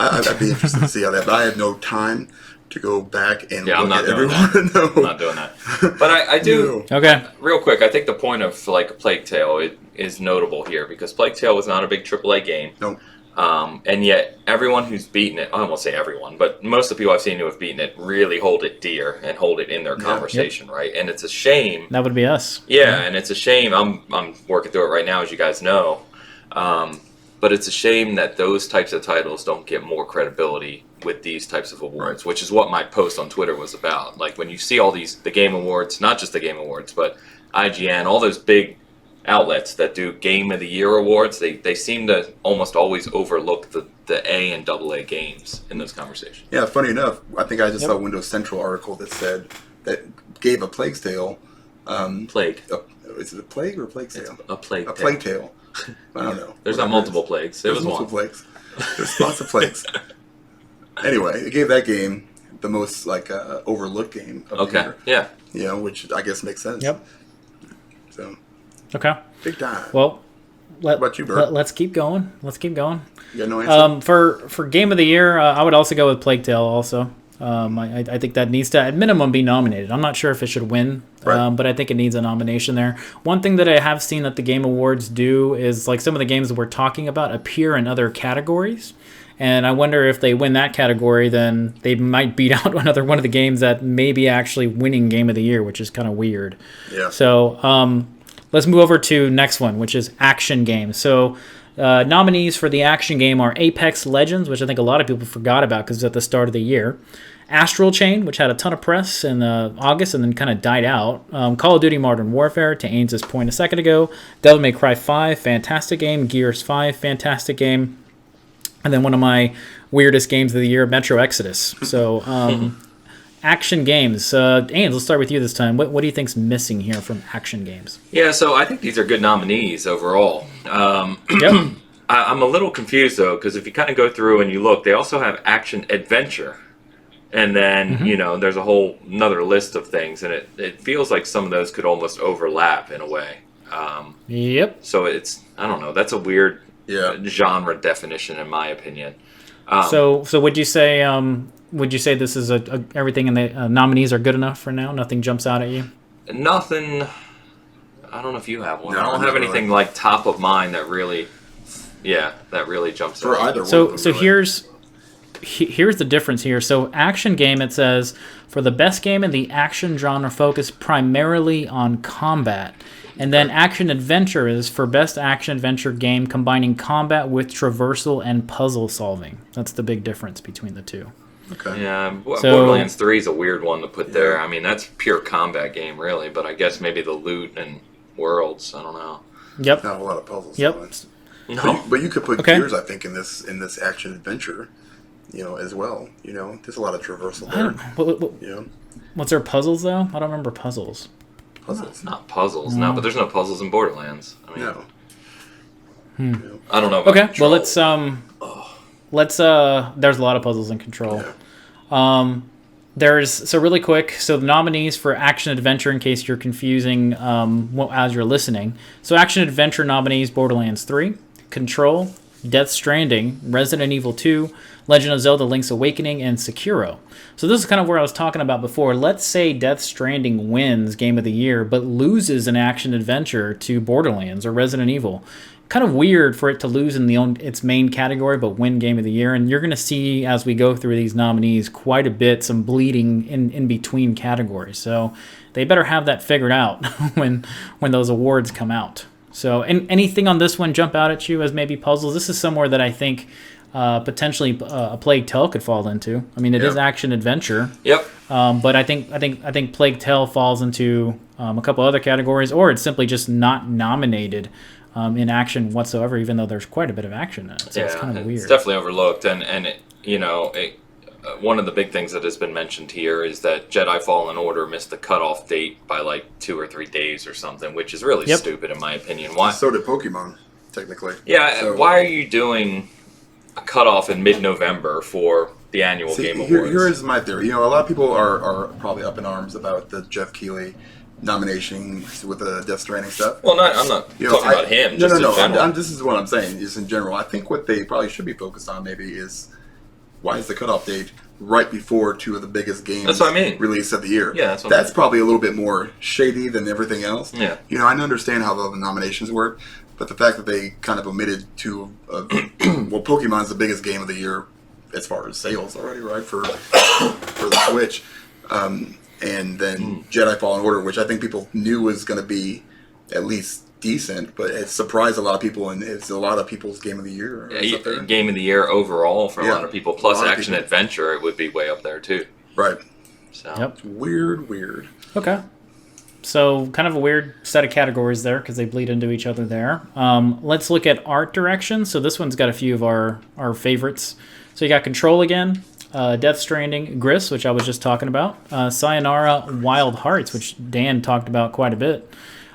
I'd be interested to see how that. But I have no time to go back and look at everyone. No. I'm not doing that. But I do. No. Okay. Real quick, I think the point of like Plague Tale is notable here, because Plague Tale was not a big AAA game. Nope. And yet, everyone who's beaten it, I won't say everyone, but most of the people I've seen who have beaten it really hold it dear and hold it in their conversation, right? And it's a shame. That would be us. Yeah, and it's a shame. I'm working through it right now, as you guys know. But it's a shame that those types of titles don't get more credibility with these types of awards, which is what my post on Twitter was about. Like when you see all the Game Awards, not just the Game Awards, but IGN, all those big outlets that do Game of the Year awards, they seem to almost always overlook the A and AA games in those conversations. Yeah, funny enough, I think I just saw a Windows Central article that said that gave A Plague's Tale. Plague. Is it a plague or a Plague's Tale? A plague. A Plague Tale. I don't know. There's not multiple plagues. There was multiple one. plagues. There's lots of plagues. Anyway, it gave that game the most overlooked game of the year. Yeah. You know, which I guess makes sense. Yep. So. Okay. Big time. Well, what about you, Bert? let's keep going. Let's keep going. You got no answer? For Game of the Year, I would also go with Plague Tale also. I think that needs to, at minimum, be nominated. I'm not sure if it should win, but I think it needs a nomination there. One thing that I have seen that the Game Awards do is, like, some of the games that we're talking about appear in other categories. And I wonder if they win that category, then they might beat out another one of the games that may be actually winning Game of the Year, which is kind of weird. Yeah. So let's move over to next one, which is action games. So nominees for the action game are Apex Legends, which I think a lot of people forgot about because it's at the start of the year. Astral Chain, which had a ton of press in August and then kind of died out. Call of Duty Modern Warfare, to Ains' point a second ago. Devil May Cry 5, fantastic game. Gears 5, fantastic game. And then one of my weirdest games of the year, Metro Exodus. So, action games. Ains, let's start with you this time. What do you think's missing here from action games? Yeah, so I think these are good nominees overall. Yep. I'm a little confused, though, because if you kind of go through and you look, they also have action adventure. And then, there's a whole another list of things, and it feels like some of those could almost overlap in a way. Yep. So I don't know, that's a weird genre definition in my opinion. So would you say this is everything in the nominees are good enough for now? Nothing jumps out at you? Nothing. I don't know if you have one. No, I don't have anything like top of mind that really jumps For out. either one. So here's the difference here. So action game, it says, for the best game in the action genre focused primarily on combat. And then action adventure is for best action adventure game combining combat with traversal and puzzle solving. That's the big difference between the two. Okay. Yeah, Borderlands 3 is a weird one to put there. I mean, that's pure combat game, really. But I guess maybe the loot and worlds. I don't know. Yep. Not a lot of puzzles. Yep. No. But you could put Gears, I think, in this action adventure, as well. There's a lot of traversal there. What's their puzzles though? I don't remember puzzles. Puzzles. Not puzzles, no. But there's no puzzles in Borderlands. I mean, no. I don't know about Okay, Control. well let's there's a lot of puzzles in Control. Yeah. So really quick, so the nominees for action adventure, in case you're confusing as you're listening. So action adventure nominees: Borderlands 3, Control, Death Stranding, Resident Evil 2, Legend of Zelda: Link's Awakening, and Sekiro. So this is kind of where I was talking about before. Let's say Death Stranding wins Game of the Year, but loses an action adventure to Borderlands or Resident Evil. Kind of weird for it to lose in its main category, but win Game of the Year. And you're going to see, as we go through these nominees, quite a bit, some bleeding in between categories. So they better have that figured out when those awards come out. So anything on this one jump out at you as maybe puzzles? This is somewhere that I think potentially a Plague Tale could fall into. I mean, it is action adventure. Yep. But I think Plague Tale falls into a couple other categories, or it's simply just not nominated in action whatsoever, even though there's quite a bit of action in it. So it's kind of weird. It's definitely overlooked, and one of the big things that has been mentioned here is that Jedi Fallen Order missed the cutoff date by like 2 or 3 days or something, which is really stupid in my opinion. Why? So did Pokemon, technically. Yeah, So, why are you doing a cutoff in mid-November for the annual Game Awards? Here is my theory. A lot of people are probably up in arms about the Jeff Keighley nomination with the Death Stranding stuff. Well, I'm not talking about him. No. This is what I'm saying. Just in general, I think what they probably should be focused on maybe is why is the cutoff date right before 2 of the biggest games That's what I mean. release of the year? Yeah, that's probably a little bit more shady than everything else. Yeah. I understand how the nominations work, but the fact that they kind of omitted 2 of Pokemon's the biggest game of the year as far as sales already, right, for the Switch. And then Jedi Fallen Order, which I think people knew was going to be at least decent, but it surprised a lot of people, and it's a lot of people's game of the year. Game of the year overall for a Yeah, lot of people. Plus a lot of action people. adventure, it would be way up there too. Right. So Yep. Weird. Okay. So kind of a weird set of categories there because they bleed into each other there. Let's look at art direction. So this one's got a few of our favorites. So you got Control again, Death Stranding, Grist, which I was just talking about, Sayonara Wild Hearts, which Dan talked about quite a bit,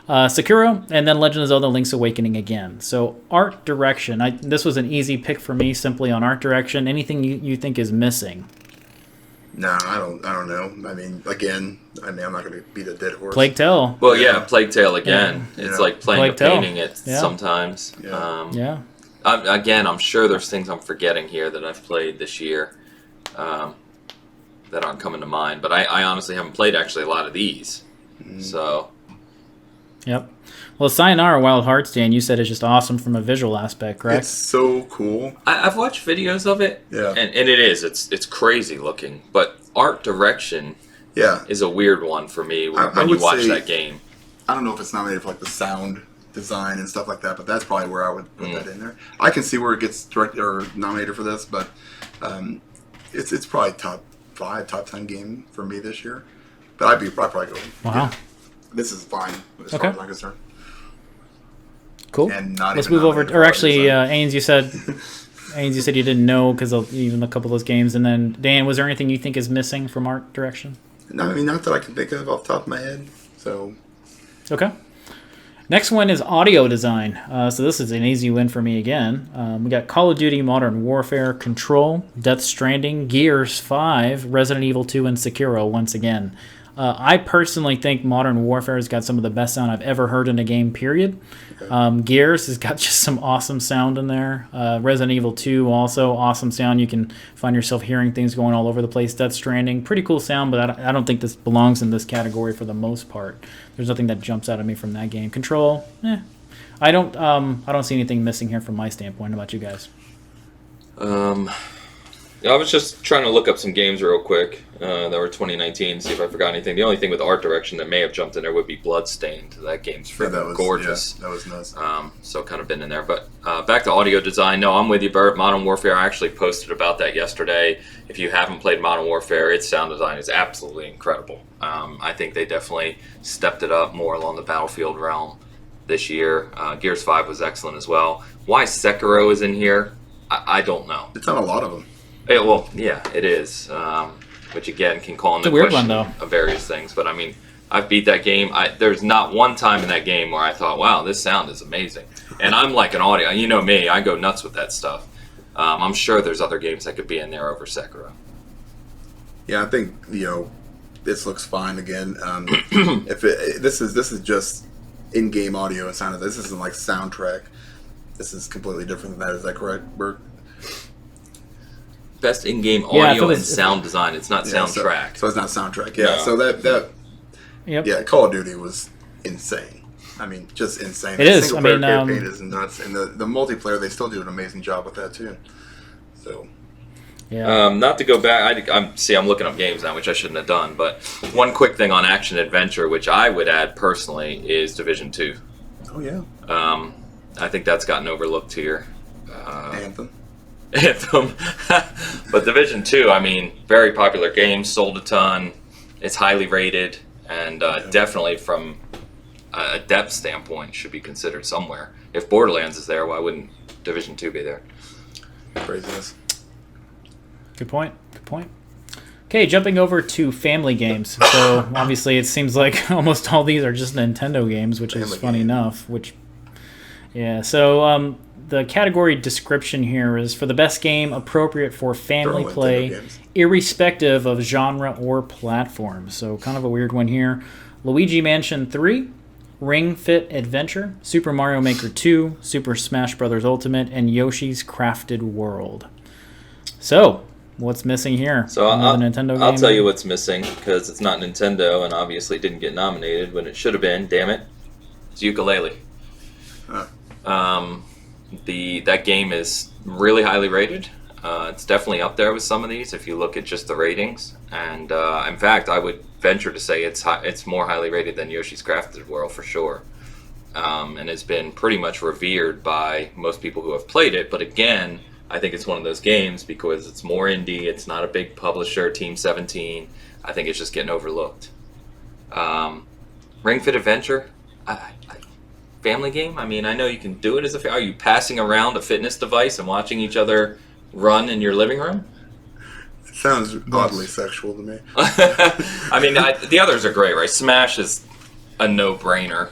Sekiro, and then Legend of Zelda Link's Awakening again. So art direction. This was an easy pick for me simply on art direction. Anything you think is missing? No, I don't know. I mean, again, I'm not going to beat a dead horse. Plague Tale. well, yeah, Plague Tale again. Yeah. It's Yeah. like playing Plague a Tale. painting it Yeah. sometimes. Yeah. Yeah. I'm sure there's things I'm forgetting here that I've played this year that aren't coming to mind. But I honestly haven't played actually a lot of these. So Yep. Well, Sayonara Wild Hearts, Dan, you said it's just awesome from a visual aspect, correct? It's so cool. I've watched videos of it. Yeah. And it is. It's crazy looking. But art direction Yeah. is a weird one for me I when you would watch say- that game. I don't know if it's nominated for like the sound design and stuff like that, but that's probably where I would put that in there. I can see where it gets directed or nominated for this, but it's probably top 5, top 10 game for me this year. But I'd probably go. Wow. Yeah, this is fine as far as I'm concerned. Cool. And not Let's even move over. nominated Or for actually, art Ains, you said you didn't know because even a couple of those games. And then Dan, was there anything you think is missing from art direction? No, I mean, not that I can think of off the top of my head. So, Okay. Next one is audio design. So this is an easy win for me again. We got Call of Duty Modern Warfare, Control, Death Stranding, Gears 5, Resident Evil 2, and Sekiro once again. I personally think Modern Warfare has got some of the best sound I've ever heard in a game, period. Gears has got just some awesome sound in there. Resident Evil 2 also awesome sound. You can find yourself hearing things going all over the place. Death Stranding, pretty cool sound, but I don't think this belongs in this category for the most part. There's nothing that jumps out at me from that game. Control, I don't see anything missing here from my standpoint. How about you guys? I was just trying to look up some games real quick that were 2019, see if I forgot anything. The only thing with art direction that may have jumped in there would be Bloodstained. That game's freaking gorgeous. Yeah, that was nuts. So kind of been in there. But back to audio design. No, I'm with you, Bert. Modern Warfare, I actually posted about that yesterday. If you haven't played Modern Warfare, its sound design is absolutely incredible. I think they definitely stepped it up more along the Battlefield realm this year. Gears 5 was excellent as well. Why Sekiro is in here, I don't know. It's on a lot of them. It is. Which again can call into It's a weird question one, though. of various things. But I mean, I've beat that game. There's not one time in that game where I thought, "Wow, this sound is amazing." And I'm like an audio. You know me. I go nuts with that stuff. I'm sure there's other games that could be in there over Sekiro. Yeah, I think this looks fine again. This is just in-game audio and sound. This isn't like soundtrack. This is completely different than that. Is that correct, Bert? Best in-game Yeah, audio for and the- sound design. It's not soundtrack. So it's not soundtrack. Yeah. No. So that Yep. yeah, Call of Duty was insane. I mean, just insane. It The is. single-player I mean, campaign is nuts, and the multiplayer they still do an amazing job with that too. So Yeah. Not to go back, I'm looking up games now, which I shouldn't have done. But one quick thing on action adventure, which I would add personally, is Division 2. oh yeah, I think that's gotten overlooked here. Anthem. Anthem. But Division 2, I mean, very popular game, sold a ton. It's highly rated, and definitely from a depth standpoint should be considered somewhere. If Borderlands is there, why wouldn't Division 2 be there? Craziness. Good point. Okay, jumping over to family games. So obviously, it seems like almost all these are just Nintendo games, which is Family funny game. enough. So the category description here is for the best game appropriate for family Throw in play, Nintendo games. irrespective of genre or platform. So kind of a weird one here. Luigi Mansion 3, Ring Fit Adventure, Super Mario Maker 2, Super Smash Bros. Ultimate, and Yoshi's Crafted World. So, what's missing here? So Another Nintendo I'll game? tell you what's missing, because it's not Nintendo and obviously didn't get nominated when it should have been. Damn it! It's Ukulele. Huh. That game is really highly rated. It's definitely up there with some of these if you look at just the ratings. And in fact, I would venture to say it's more highly rated than Yoshi's Crafted World for sure. and has been pretty much revered by most people who have played it. But again, I think it's one of those games because it's more indie. It's not a big publisher, Team 17. I think it's just getting overlooked. Ring Fit Adventure, family game. I mean, I know you can do it as a. Are you passing around a fitness device and watching each other run in your living room? It sounds oddly sexual to me. I mean, the others are great, right? Smash is a no-brainer.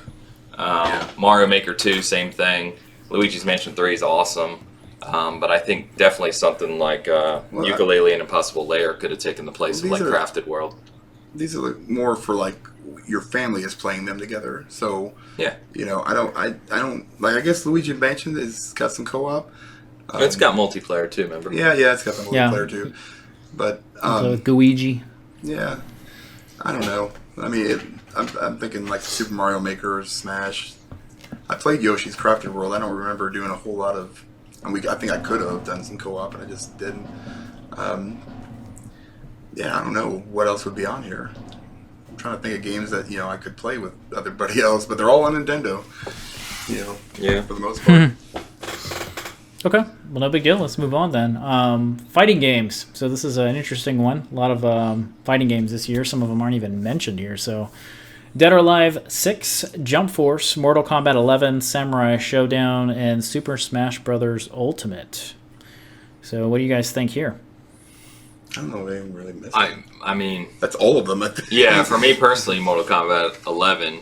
Mario Maker 2, same thing. Luigi's Mansion 3 is awesome. But I think definitely something like Yooka-Laylee and Impossible Lair could have taken the place of like Crafted World. These are more for like your family is playing them together. So yeah, you know, I don't like. I guess Luigi Mansion has got some co-op. It's got multiplayer too. Remember? Yeah, it's got the multiplayer too. But Luigi. Yeah, I don't know. I mean, I'm thinking like Super Mario Maker or Smash. I played Yoshi's Crafted World. I don't remember doing a whole lot of. I think I could have done some co-op, and I just didn't. Yeah, I don't know what else would be on here. I'm trying to think of games that I could play with everybody else, but they're all on Nintendo. Yeah, for the most part. Okay, well, no big deal. Let's move on then. Fighting games. So this is an interesting one. A lot of fighting games this year. Some of them aren't even mentioned here. So Dead or Alive 6, Jump Force, Mortal Kombat 11, Samurai Showdown, and Super Smash Bros. Ultimate. So what do you guys think here? I don't know what I'm really missing. I mean... That's all of them, I think. Yeah, for me personally, Mortal Kombat 11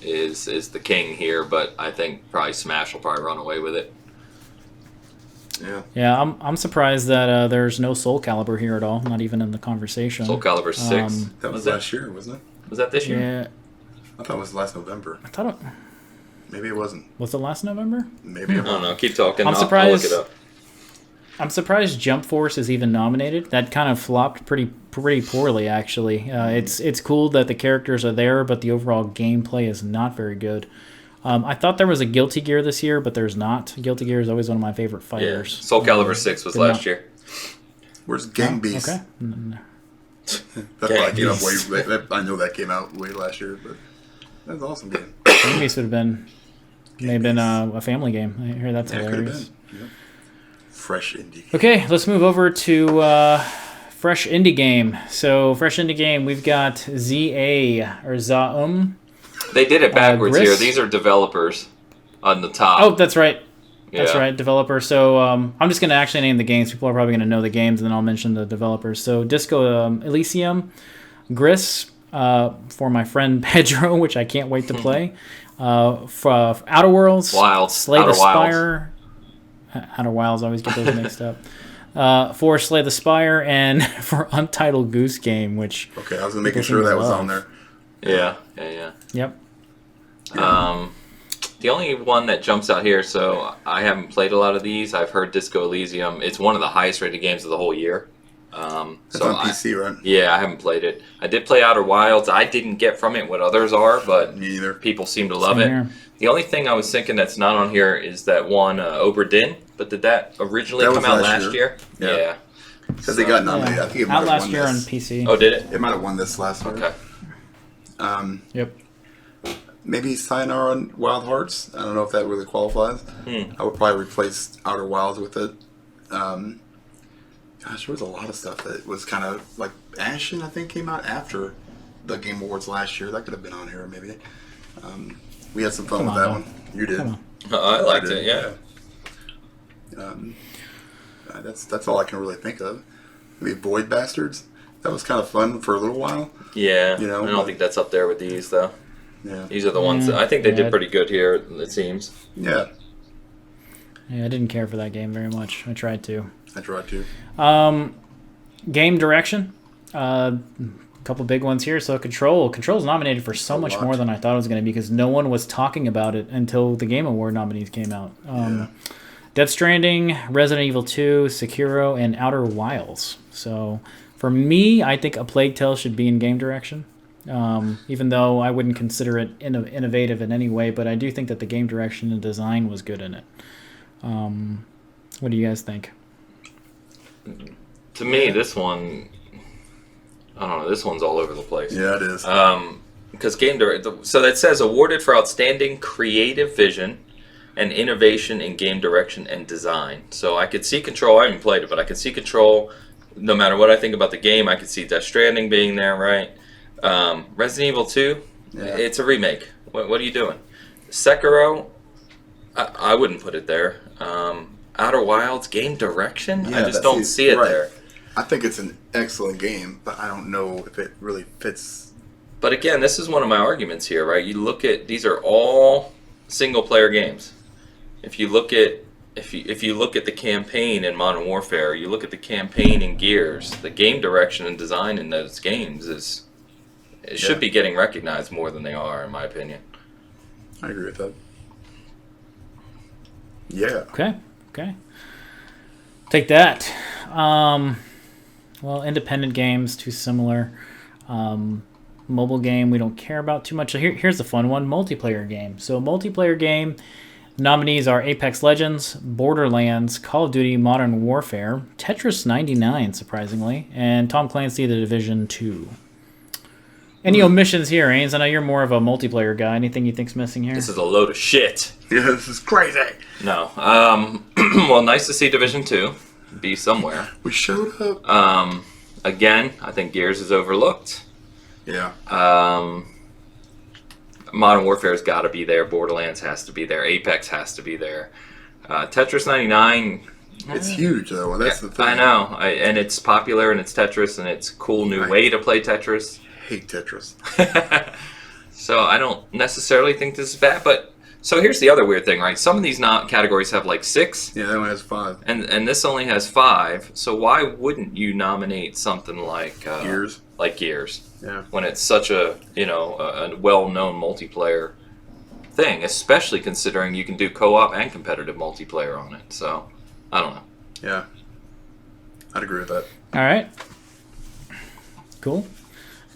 is the king here, but I think probably Smash will probably run away with it. Yeah, I'm surprised that there's no Soul Calibur here at all, not even in the conversation. Soul Calibur 6. That was last year, wasn't it? Was that this year? Yeah. I thought it was last November. I thought it... Maybe it wasn't. Was it last November? Maybe I don't know. Keep talking. I'm surprised. I'll look it up. I'm surprised Jump Force is even nominated. That kind of flopped pretty poorly, actually. It's cool that the characters are there, but the overall gameplay is not very good. I thought there was a Guilty Gear this year, but there's not. Guilty Gear is always one of my favorite fighters. Yeah. Soul Calibur 6 was last year. Where's Gang Beast? Okay. I know that came out way last year, but that's an awesome game. Gang Beast would have been a family game. I hear that's hilarious. Could have been. Yep. Fresh indie game. Okay, let's move over to fresh indie game. So fresh indie game, we've got ZA or Zaum. They did it backwards Grist. here. These are developers on the top. Oh, that's right. That's Yeah. right, developer. So I'm just going to actually name the games. People are probably going to know the games, and then I'll mention the developers. So Disco Elysium, Grist, for my friend Pedro, which I can't wait to play. For Outer Worlds, Wilds. Slay Outer the Spire. Outer Wilds, always get those mixed up. For Slay the Spire, and for Untitled Goose Game, which... Okay, I was making sure that was on there. Yeah. Yep. The only one that jumps out here, so I haven't played a lot of these. I've heard Disco Elysium. It's one of the highest rated games of the whole year. It's on PC, right? Yeah, I haven't played it. I did play Outer Wilds. I didn't get from it what others are, but Me either. people seem to love Same it. here. The only thing I was thinking that's not on here is that one Obra Dinn, but did that originally That come was out last last year? Yeah. Because they got nominated. I think it might Out have last won year on this. PC. Oh, did it? It might have won this last year. Okay. Yep. Maybe Sayonara on Wild Hearts. I don't know if that really qualifies. I would probably replace Outer Wilds with it. Gosh, there was a lot of stuff that was kind of like Ashen, I think, came out after the Game Awards last year. That could have been on here, maybe. We had some fun with that one. You did. I liked it, yeah. That's all I can really think of. Maybe Void Bastards. That was kind of fun for a little while. Yeah, You know, I don't but- think that's up there with these, though. Yeah. These are the ones that I think they did pretty good here, it seems. Yeah. Yeah, I didn't care for that game very much. I tried to. I tried to. Game direction. A couple big ones here. So Control's nominated for so much more than I thought it was going to be because no one was talking about it until the Game Award nominees came out. Death Stranding, Resident Evil 2, Sekiro, and Outer Wilds. So for me, I think A Plague Tale should be in game direction. Even though I wouldn't consider it innovative in any way, but I do think that the game direction and design was good in it. What do you guys think? To me, this one, I don't know, this one's all over the place. Yeah, it is. because so that says awarded for outstanding creative vision and innovation in game direction and design. So I could see Control. I haven't played it, but I could see Control. No matter what I think about the game, I could see Death Stranding being there, right? Resident Evil 2, it's a remake. What are you doing? Sekiro, I wouldn't put it there. Outer Wilds, game direction? I just don't see it there. I think it's an excellent game, but I don't know if it really fits. But again, this is one of my arguments here, right? You look at, these are all single-player games. If you look at the campaign in Modern Warfare, you look at the campaign in Gears, the game direction and design in those games should be getting recognized more than they are, in my opinion. I agree with that. Yeah. Okay. Take that. Well, independent games, too similar. Mobile game, we don't care about too much. So here's the fun one, multiplayer game. So multiplayer game, nominees are Apex Legends, Borderlands, Call of Duty Modern Warfare, Tetris 99, surprisingly, and Tom Clancy The Division 2. Any omissions here, Ains? I know you're more of a multiplayer guy. Anything you think's missing here? This is a load of shit. Yeah, this is crazy. No. Well, nice to see Division 2 be somewhere. We showed up. Again, I think Gears is overlooked. Yeah. Modern Warfare's got to be there. Borderlands has to be there. Apex has to be there. Tetris 99. It's huge, though. That's the thing. I know. And it's popular, and it's Tetris, and it's a cool new way to play Tetris. Hate Tetris. So I don't necessarily think this is bad, but so here's the other weird thing, right? Some of these categories have like 6. Yeah, that one has 5. And this only has 5. So why wouldn't you nominate something like Gears? Like Gears. Yeah. When it's such a well-known multiplayer thing, especially considering you can do co-op and competitive multiplayer on it. So, I don't know. Yeah. I'd agree with that. All right. Cool.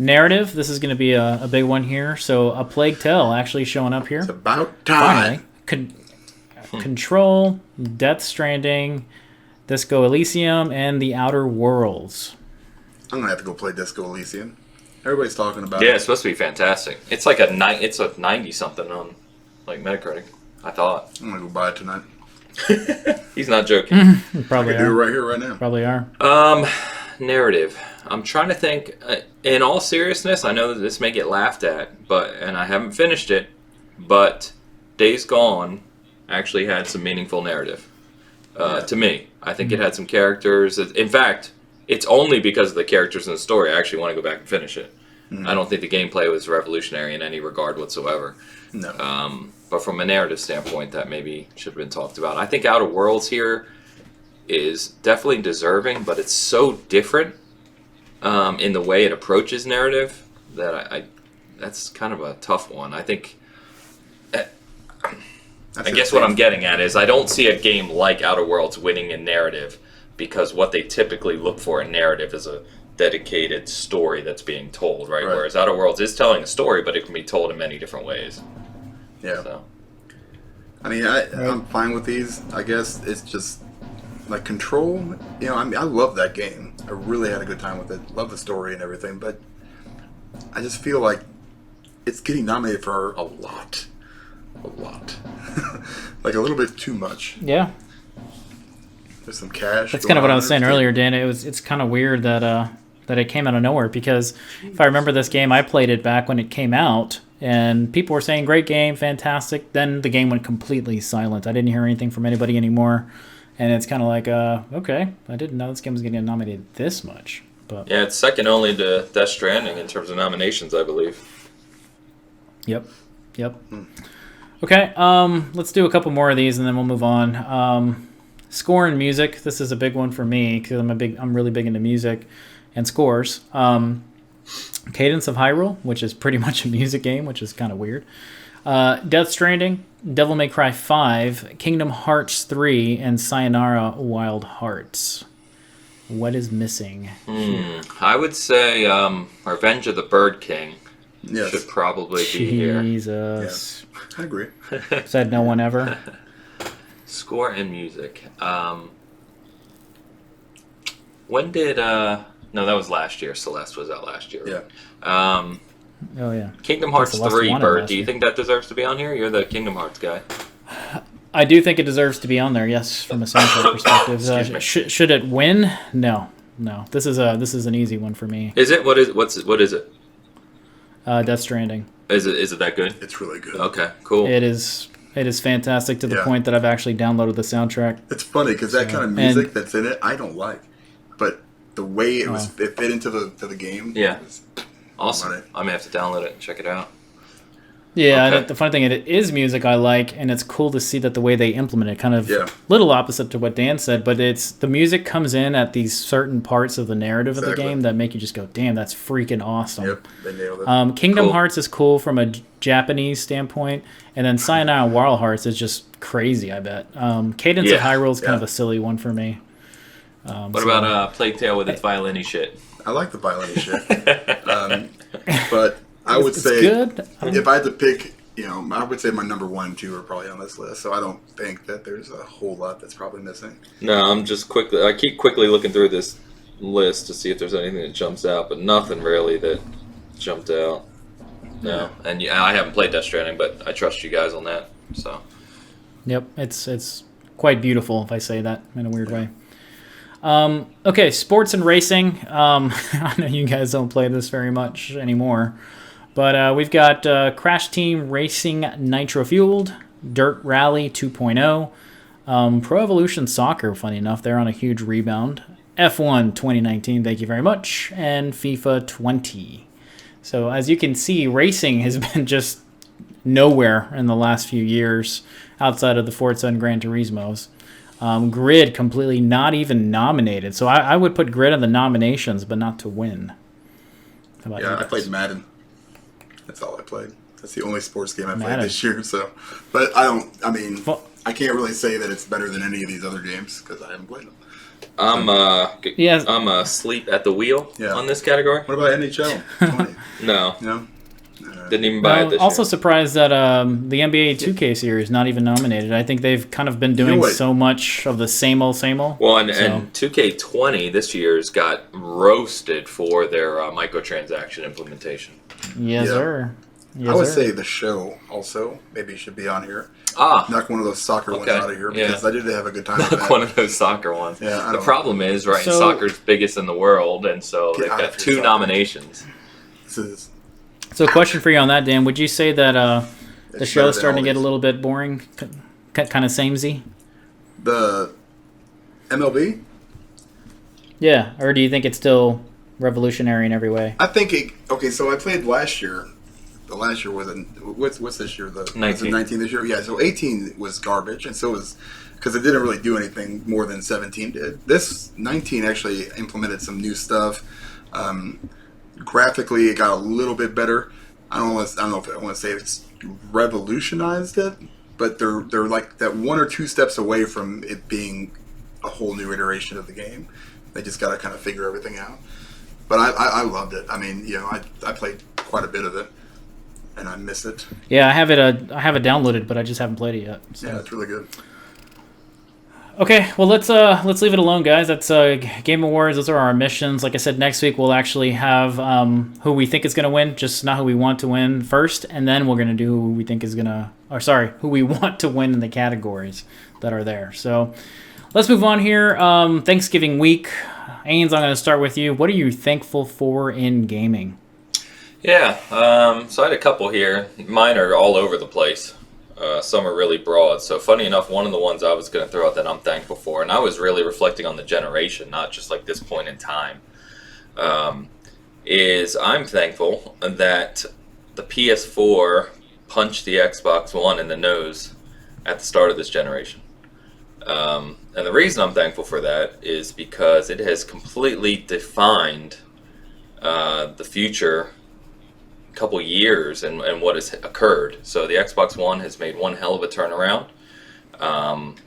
Narrative, this is going to be a big one here. So, A Plague Tale actually showing up here. It's about time. Finally. Control, Death Stranding, Disco Elysium, and The Outer Worlds. I'm gonna have to go play Disco Elysium. Everybody's talking about Yeah, it. it's supposed to be fantastic. It's like a 90 something on like Metacritic. I thought. I'm gonna go buy it tonight. He's not joking. Probably I can do it are. right here, right now. Probably are. Narrative. I'm trying to think. In all seriousness, I know that this may get laughed at, and I haven't finished it. But Days Gone actually had some meaningful narrative. To me, I think it had some characters. In fact, it's only because of the characters in the story I actually want to go back and finish it. I don't think the gameplay was revolutionary in any regard whatsoever. No. But from a narrative standpoint, that maybe should have been talked about. I think Outer Worlds here is definitely deserving, but it's so different in the way it approaches narrative that that's kind of a tough one. I think. I guess what I'm getting at is I don't see a game like Outer Worlds winning in narrative because what they typically look for in narrative is a dedicated story that's being told, right? Whereas Outer Worlds is telling a story, but it can be told in many different ways. Yeah. So. I mean, I'm fine with these. I guess it's just like Control. You know, I mean, I love that game. I really had a good time with it. Love the story and everything, but I just feel like it's getting nominated for a lot. Like a little bit too much. Yeah. There's some cash. That's kind of what I was saying earlier, Dan. It's kind of weird that it came out of nowhere because if I remember this game, I played it back when it came out, and people were saying great game, fantastic. Then the game went completely silent. I didn't hear anything from anybody anymore, and it's kind of like, okay, I didn't know this game was getting nominated this much. But Yeah, it's second only to Death Stranding in terms of nominations, I believe. Yep. Okay, let's do a couple more of these and then we'll move on. Score and music. This is a big one for me because I'm really big into music and scores. Cadence of Hyrule, which is pretty much a music game, which is kind of weird. Death Stranding, Devil May Cry 5, Kingdom Hearts 3, and Sayonara Wild Hearts. What is missing? I would say Revenge of the Bird King Yes. should probably be here. Jesus. Yeah. I agree. Said no one ever. Score and music. When did... No, that was last year. Celeste was out last year. Yeah. Oh yeah. Kingdom Hearts That's the last 3, one Bert. last Do you year. think that deserves to be on here? You're the Kingdom Hearts guy. I do think it deserves to be on there. Yes, from a soundtrack perspective. Excuse me. Should it win? No. This is an easy one for me. Is it? What is it? Death Stranding. Is it that good? It's really good. Okay, cool. It is fantastic to the point that I've actually downloaded the soundtrack. It's funny because that kind of music that's in it, I don't like, but the way it fit into the game. Yeah. Awesome. I may have to download it and check it out. Yeah, Okay. and the funny thing, it is music I like, and it's cool to see that the way they implement it, kind of little opposite to what Dan said, but it's the music comes in at these certain parts of the narrative of the game that make you just go, damn, that's freaking awesome. Yep, they nailed it. Kingdom Hearts is cool from a Japanese standpoint, and then Sayonara Wild Hearts is just crazy, I bet. Cadence of Hyrule is kind of a silly one for me. What about Plague Tale with its violin-y shit? I like the violin shit. But I would it's say good. if I had to pick, I would say my number 1 and 2 are probably on this list. So I don't think that there's a whole lot that's probably missing. No, I keep quickly looking through this list to see if there's anything that jumps out, but nothing really that jumped out. No, and I haven't played Death Stranding, but I trust you guys on that. So. Yep, it's quite beautiful if I say that in a weird way. Okay, sports and racing. I know you guys don't play this very much anymore, but we've got Crash Team Racing Nitro Fueled, Dirt Rally 2.0, Pro Evolution Soccer, funny enough, they're on a huge rebound, F1 2019, thank you very much, and FIFA 20. So as you can see, racing has been just nowhere in the last few years outside of the Forza and Gran Turismos. Grid completely not even nominated. So I would put Grid on the nominations, but not to win. How about you guys? I played Madden. That's all I played. That's the only sports game I played Madden. this year. So, but I can't really say that it's better than any of these other games because I haven't played them. I'm asleep at the wheel on this category. What about NHL 20? No. No? Didn't even buy it this also year. surprised that the NBA 2K series not even nominated. I think they've kind of been doing so much of the same old. Well, and 2K20 this year's got roasted for their microtransaction implementation. Yes, sir. Yes, I would sir. say the show also maybe should be on here. Knock one of those soccer ones out of here because I did have a good time with that. Knock one of those soccer ones. Yeah, the problem is, soccer's biggest in the world, and so they've got 2 nominations. So a question for you on that, Dan. Would you say that the show's starting to get a little bit boring? Kind of samey? The MLB? Yeah, or do you think it's still revolutionary in every way? I think so I played last year. The last year was what's this year? 19. 19 this year? Yeah, so 18 was garbage, and so was because it didn't really do anything more than 17 did. This 19 actually implemented some new stuff. Graphically, it got a little bit better. I don't know if I want to say it's revolutionized it, but they're like that 1 or 2 steps away from it being a whole new iteration of the game. They just got to kind of figure everything out. But I loved it. I mean, I played quite a bit of it, and I missed it. Yeah, I have it downloaded, but I just haven't played it yet. So. Yeah, it's really good. Okay, well let's leave it alone, guys. That's Game Awards. Those are our missions. Like I said, next week we'll actually have who we think is going to win, just not who we want to win first, and then we're going to do who we think is going to, who we want to win in the categories that are there. So let's move on here. Thanksgiving week. Ains, I'm going to start with you. What are you thankful for in gaming? Yeah, so I had a couple here. Mine are all over the place. Some are really broad. So funny enough, one of the ones I was going to throw out that I'm thankful for, and I was really reflecting on the generation, not just like this point in time, is I'm thankful that the PS4 punched the Xbox One in the nose at the start of this generation. And the reason I'm thankful for that is because it has completely defined the future couple years and what has occurred. So the Xbox One has made one hell of a turnaround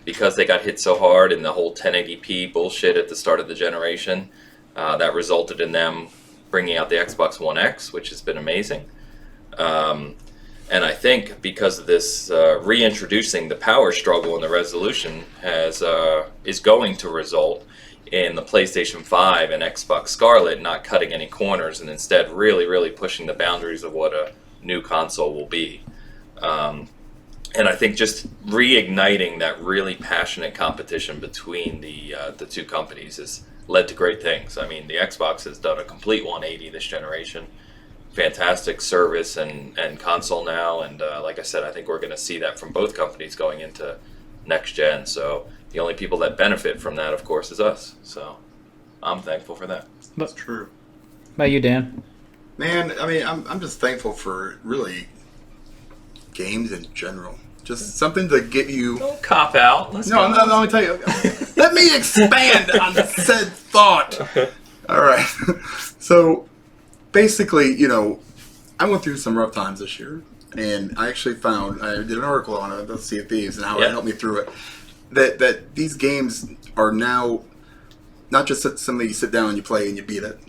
because they got hit so hard in the whole 1080p bullshit at the start of the generation. That resulted in them bringing out the Xbox One X, which has been amazing. And I think because of this reintroducing the power struggle and the resolution is going to result in the PlayStation 5 and Xbox Scarlet, not cutting any corners and instead really, really pushing the boundaries of what a new console will be. And I think just reigniting that really passionate competition between the two companies has led to great things. I mean, the Xbox has done a complete 180 this generation. Fantastic service and console now. And like I said, I think we're going to see that from both companies going into next gen. So the only people that benefit from that, of course, is us. So I'm thankful for that. That's true. How about you, Dan? Man, I mean, I'm just thankful for really games in general. Just something to get you. Don't cop out. No, let me tell you. Let me expand on said thought. All right. So basically, I went through some rough times this year, and I actually I did an article on it, the Sea of Thieves, and how it helped me through it. That these games are now not just something you sit down and you play and you beat it,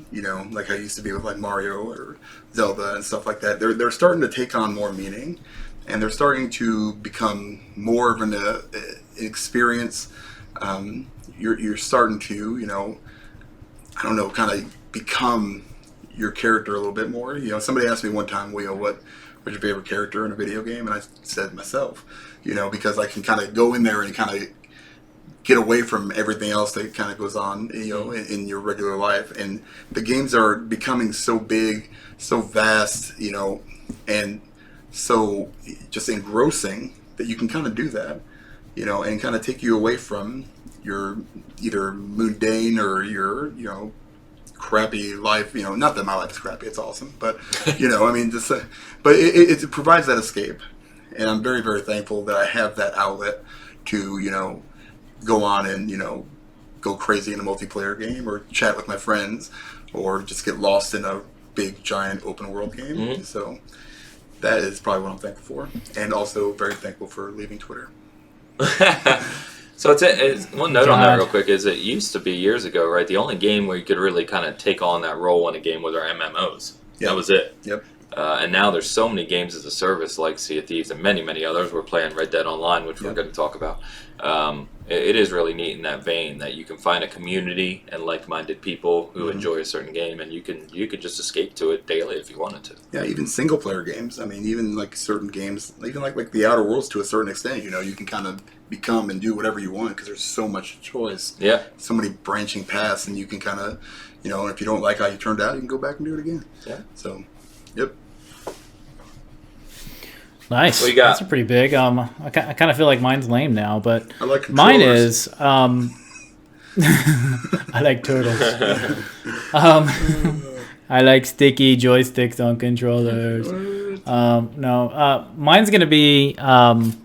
like I used to be with like Mario or Zelda and stuff like that. They're starting to take on more meaning, and they're starting to become more of an experience. You're starting to, I don't know, kind of become your character a little bit more. Somebody asked me one time, what's your favorite character in a video game? And I said myself, because I can kind of go in there and kind of get away from everything else that kind of goes on, in your regular life. And the games are becoming so big, so vast, and so just engrossing that you can kind of do that, and kind of take you away from your either mundane or your, crappy life. Not that my life is crappy, it's awesome, but I mean, just but it provides that escape, and I'm very, very thankful that I have that outlet to go on and go crazy in a multiplayer game, or chat with my friends, or just get lost in a big giant open world game. Mm-hmm. So that is probably what I'm thankful for, and also very thankful for leaving Twitter. So it's one note on that real quick is it used to be years ago, right? The only game where you could really kind of take on that role in a game was our MMOs. Yep. That was it. Yep. And now there's so many games as a service like Sea of Thieves and many, many others. We're playing Red Dead Online, which we're going to talk about. It is really neat in that vein that you can find a community and like-minded people who enjoy a certain game, and you could just escape to it daily if you wanted to. Yeah, even single-player games. I mean, even like certain games, even like the Outer Worlds to a certain extent. You can kind of become and do whatever you want because there's so much choice. Yeah. So many branching paths, and you can kind of, and if you don't like how you turned out, you can go back and do it again. Yeah. So, yep. Nice. What you got? That's pretty big. I kind of feel like mine's lame now, but I like mine is. I like turtles. I like sticky joysticks on controllers. Mine's gonna be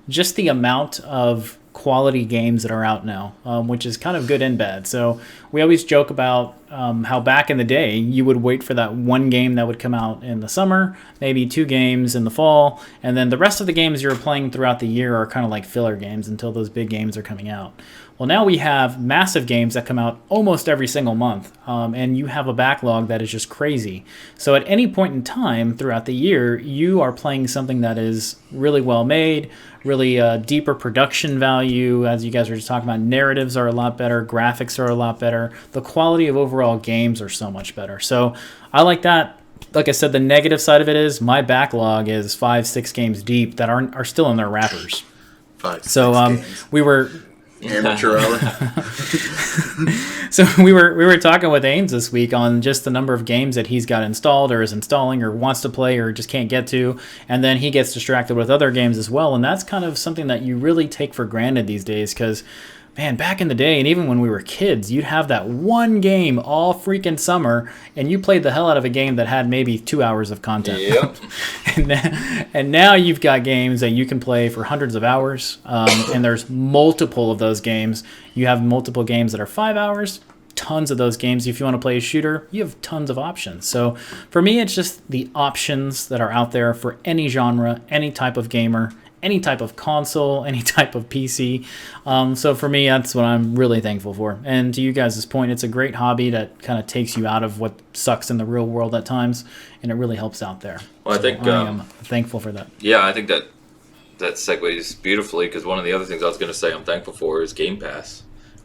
just the amount of quality games that are out now, which is kind of good and bad. So we always joke about how back in the day you would wait for that one game that would come out in the summer, maybe 2 games in the fall, and then the rest of the games you're playing throughout the year are kind of like filler games until those big games are coming out. Well, now we have massive games that come out almost every single month, and you have a backlog that is just crazy. So at any point in time throughout the year, you are playing something that is really well made, really deeper production value. As you guys were just talking about, narratives are a lot better, graphics are a lot better, the quality of overall games are so much better. So I like that. Like I said, the negative side of it is my backlog is 5-6 games deep that are still in their wrappers. 5-6 so games. we were amateur hour. So we were talking with Ames this week on just the number of games that he's got installed or is installing or wants to play or just can't get to, and then he gets distracted with other games as well, and that's kind of something that you really take for granted these days because, man, back in the day, and even when we were kids, you'd have that one game all freaking summer, and you played the hell out of a game that had maybe 2 hours of content. Yep. and now you've got games that you can play for hundreds of hours, and there's multiple of those games. You have multiple games that are 5 hours, tons of those games. If you want to play a shooter, you have tons of options. So for me, it's just the options that are out there for any genre, any type of gamer, any type of console, any type of PC. So for me, that's what I'm really thankful for. And to you guys' point, it's a great hobby that kind of takes you out of what sucks in the real world at times, and it really helps out there. Well, I think I am thankful for that. Yeah, I think that segues beautifully because one of the other things I was going to say I'm thankful for is Game Pass.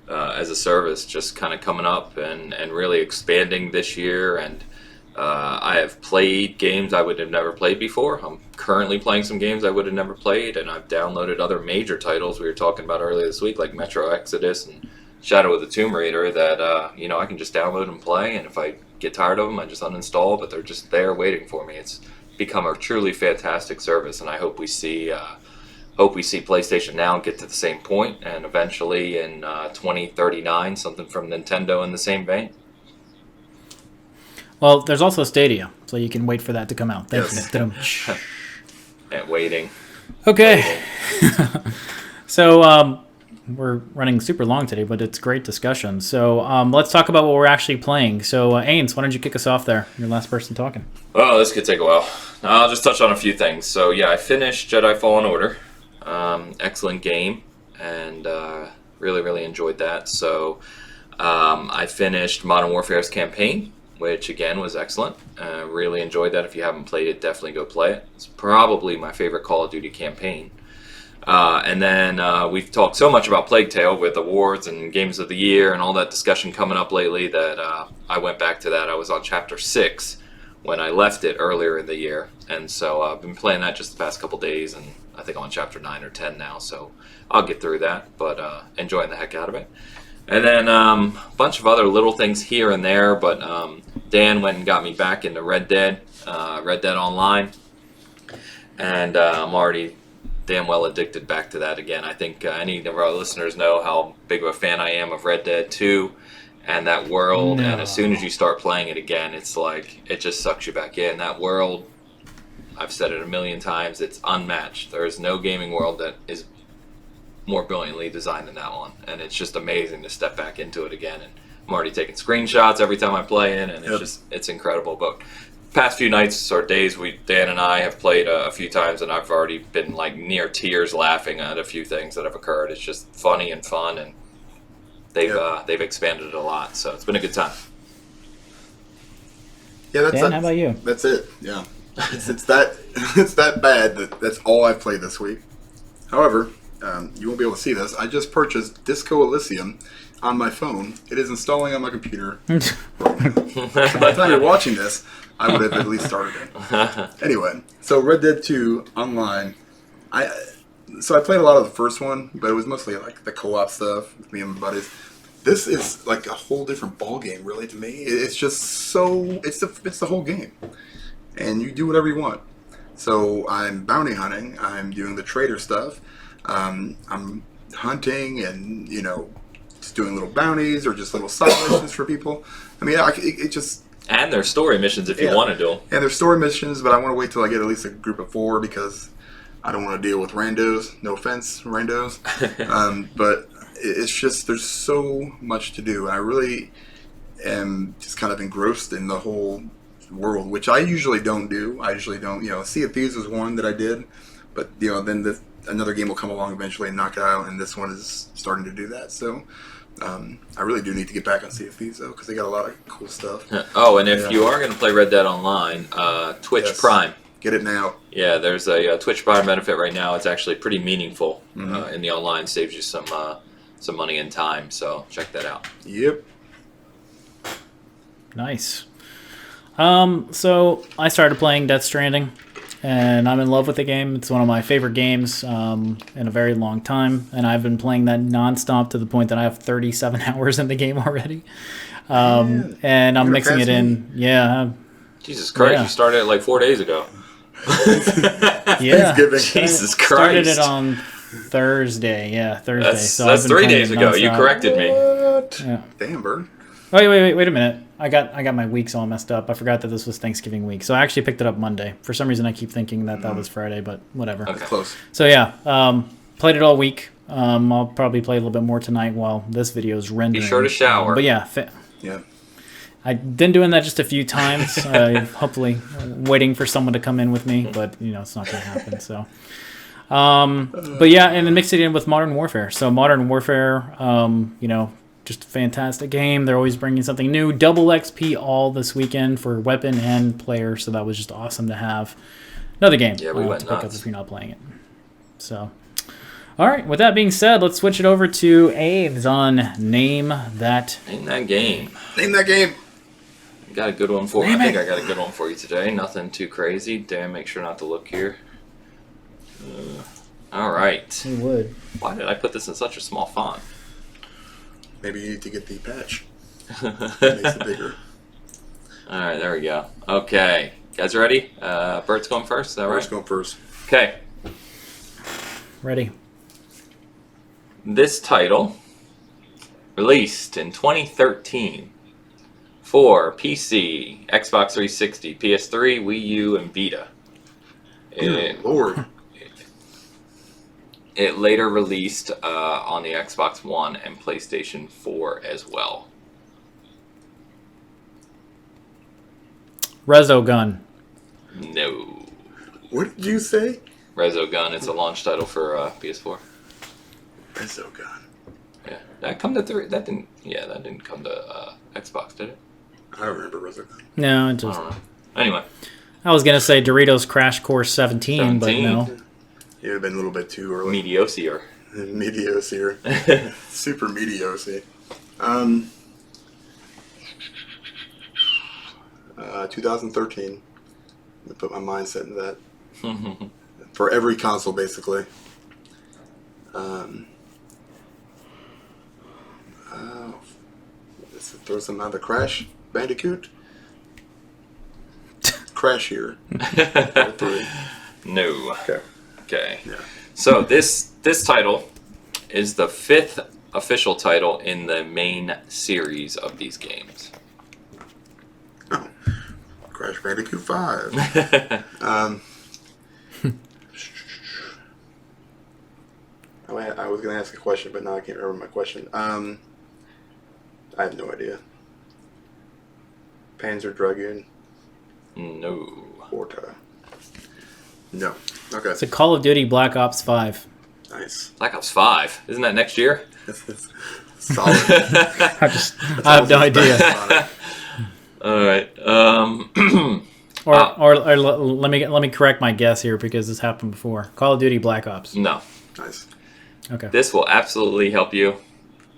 as a service just kind of coming up and really expanding this year. And I have played games I would have never played before. I'm currently playing some games I would have never played, and I've downloaded other major titles we were talking about earlier this week, like Metro Exodus and Shadow of the Tomb Raider, that I can just download and play, and if I get tired of them, I just uninstall, but they're just there waiting for me. It's become a truly fantastic service, and I hope we see PlayStation Now get to the same point, and eventually in 2039, something from Nintendo in the same vein. Well, there's also Stadia, so you can wait for that to come out. Yes. And waiting. Okay. So we're running super long today, but it's great discussion. So let's talk about what we're actually playing. So Ains, why don't you kick us off there? You're the last person talking. Oh, this could take a while. I'll just touch on a few things. So yeah, I finished Jedi Fallen Order. Excellent game, and really enjoyed that. So I finished Modern Warfare's campaign, which again was excellent. Really enjoyed that. If you haven't played it, definitely go play it. It's probably my favorite Call of Duty campaign. And then we've talked so much about Plague Tale with awards and games of the year and all that discussion coming up lately that I went back to that. I was on chapter 6 when I left it earlier in the year, and so I've been playing that just the past couple days, and I think I'm on chapter 9 or 10 now, so I'll get through that, but enjoying the heck out of it. And then a bunch of other little things here and there, but Dan went and got me back into Red Dead Online, and I'm already damn well addicted back to that again. I think any of our listeners know how big of a fan I am of Red Dead 2 and that world, and as soon as you start playing it again, it's like, it just sucks you back in. That world, I've said it a million times, it's unmatched. There is no gaming world that is more brilliantly designed than that one, and it's just amazing to step back into it again. And I'm already taking screenshots every time I play it, and it's incredible. But past few nights or days, Dan and I have played a few times, and I've already been like near tears laughing at a few things that have occurred. It's just funny and fun, and they've expanded it a lot, so it's been a good time. Yeah, Dan, how about you? That's it. Yeah, it's that bad that's all I've played this week. However, you won't be able to see this. I just purchased Disco Elysium on my phone. It is installing on my computer. By the time you're watching this, I would have at least started it. Anyway, so Red Dead 2 Online. I played a lot of the first one, but it was mostly like the co-op stuff with me and my buddies. This is like a whole different ball game, really, to me. It's just so it's the whole game, and you do whatever you want. So I'm bounty hunting. I'm doing the trader stuff. I'm hunting and just doing little bounties or just little side missions for people. I mean, it just. And there's story missions if you want to do them. And there's story missions, but I want to wait till I get at least a group of 4 because I don't want to deal with randos. No offense, randos. But it's just, there's so much to do. And I really am just kind of engrossed in the whole world, which I usually don't do. I usually don't, Sea of Thieves was one that I did. But, then another game will come along eventually and knock it out. And this one is starting to do that. So I really do need to get back on Sea of Thieves, though, because they got a lot of cool stuff. Oh, and if you are going to play Red Dead Online, Twitch Prime. Get it now. Yeah, there's a Twitch Prime benefit right now. It's actually pretty meaningful in the online. Saves you some money and time, so check that out. Yep. Nice. So I started playing Death Stranding, and I'm in love with the game. It's one of my favorite games in a very long time, and I've been playing that nonstop to the point that I have 37 hours in the game already. And I'm mixing it in. Yeah. Jesus Christ, you started it like 4 days ago. Yeah. Jesus Christ. Started it on Thursday. Yeah, Thursday. That's 3 days ago. You corrected me. Yeah. Damn, Bird. Wait a minute. I got my weeks all messed up. I forgot that this was Thanksgiving week. So I actually picked it up Monday. For some reason I keep thinking that was Friday, but whatever. Okay. Close. So yeah, played it all week. I'll probably play a little bit more tonight while this video is rendering. Be sure to shower. But yeah. Yeah. I've been doing that just a few times, hopefully waiting for someone to come in with me, but it's not going to happen. So, but yeah, and then mix it in with Modern Warfare. So Modern Warfare, just a fantastic game. They're always bringing something new. Double XP all this weekend for weapon and player, so that was just awesome to have. Another game we went to pick up nuts. if you're not playing it. So, All right, with that being said, let's switch it over to Aves on Name That. Name that game. Name that game. I got a good one for you. I think I got a good one for you today. Nothing too crazy. Dan, make sure not to look here. All right. You would. Why did I put this in such a small font? Maybe you need to get the patch. It makes it bigger. All right, there we go. Okay. Guys ready? Bert's going first, is that right? Bert's going first. Okay. Ready. This title, released in 2013 for PC, Xbox 360, PS3, Wii U, and Vita. Lord. It later released on the Xbox One and PlayStation 4 as well. Resogun. No. What did you say? Resogun. It's a launch title for PS4. Resogun. Yeah, that come to three. That didn't. Yeah, that didn't come to Xbox, did it? I don't remember Resogun. No, it I just. don't know. Anyway, I was gonna say Doritos Crash Course 17, but 17. no. It would have been a little bit too early. mediocre. Mediocre. Super mediocre. 2013. I put my mindset into that. For every console, basically. Let's throw some out of the Crash Bandicoot. Crash here. Number 3. No. Okay. Okay. Yeah. So this title is the 5th official title in the main series of these games. Oh. Crash Bandicoot 5. I was going to ask a question, but now I can't remember my question. I have no idea. Panzer Dragoon. No. Horta. No. Okay. It's a Call of Duty Black Ops 5. Nice. Black Ops 5. Isn't that next year? That's solid. I have no idea. All right. Or let me correct my guess here because this happened before. Call of Duty Black Ops. No. Nice. Okay. This will absolutely help you.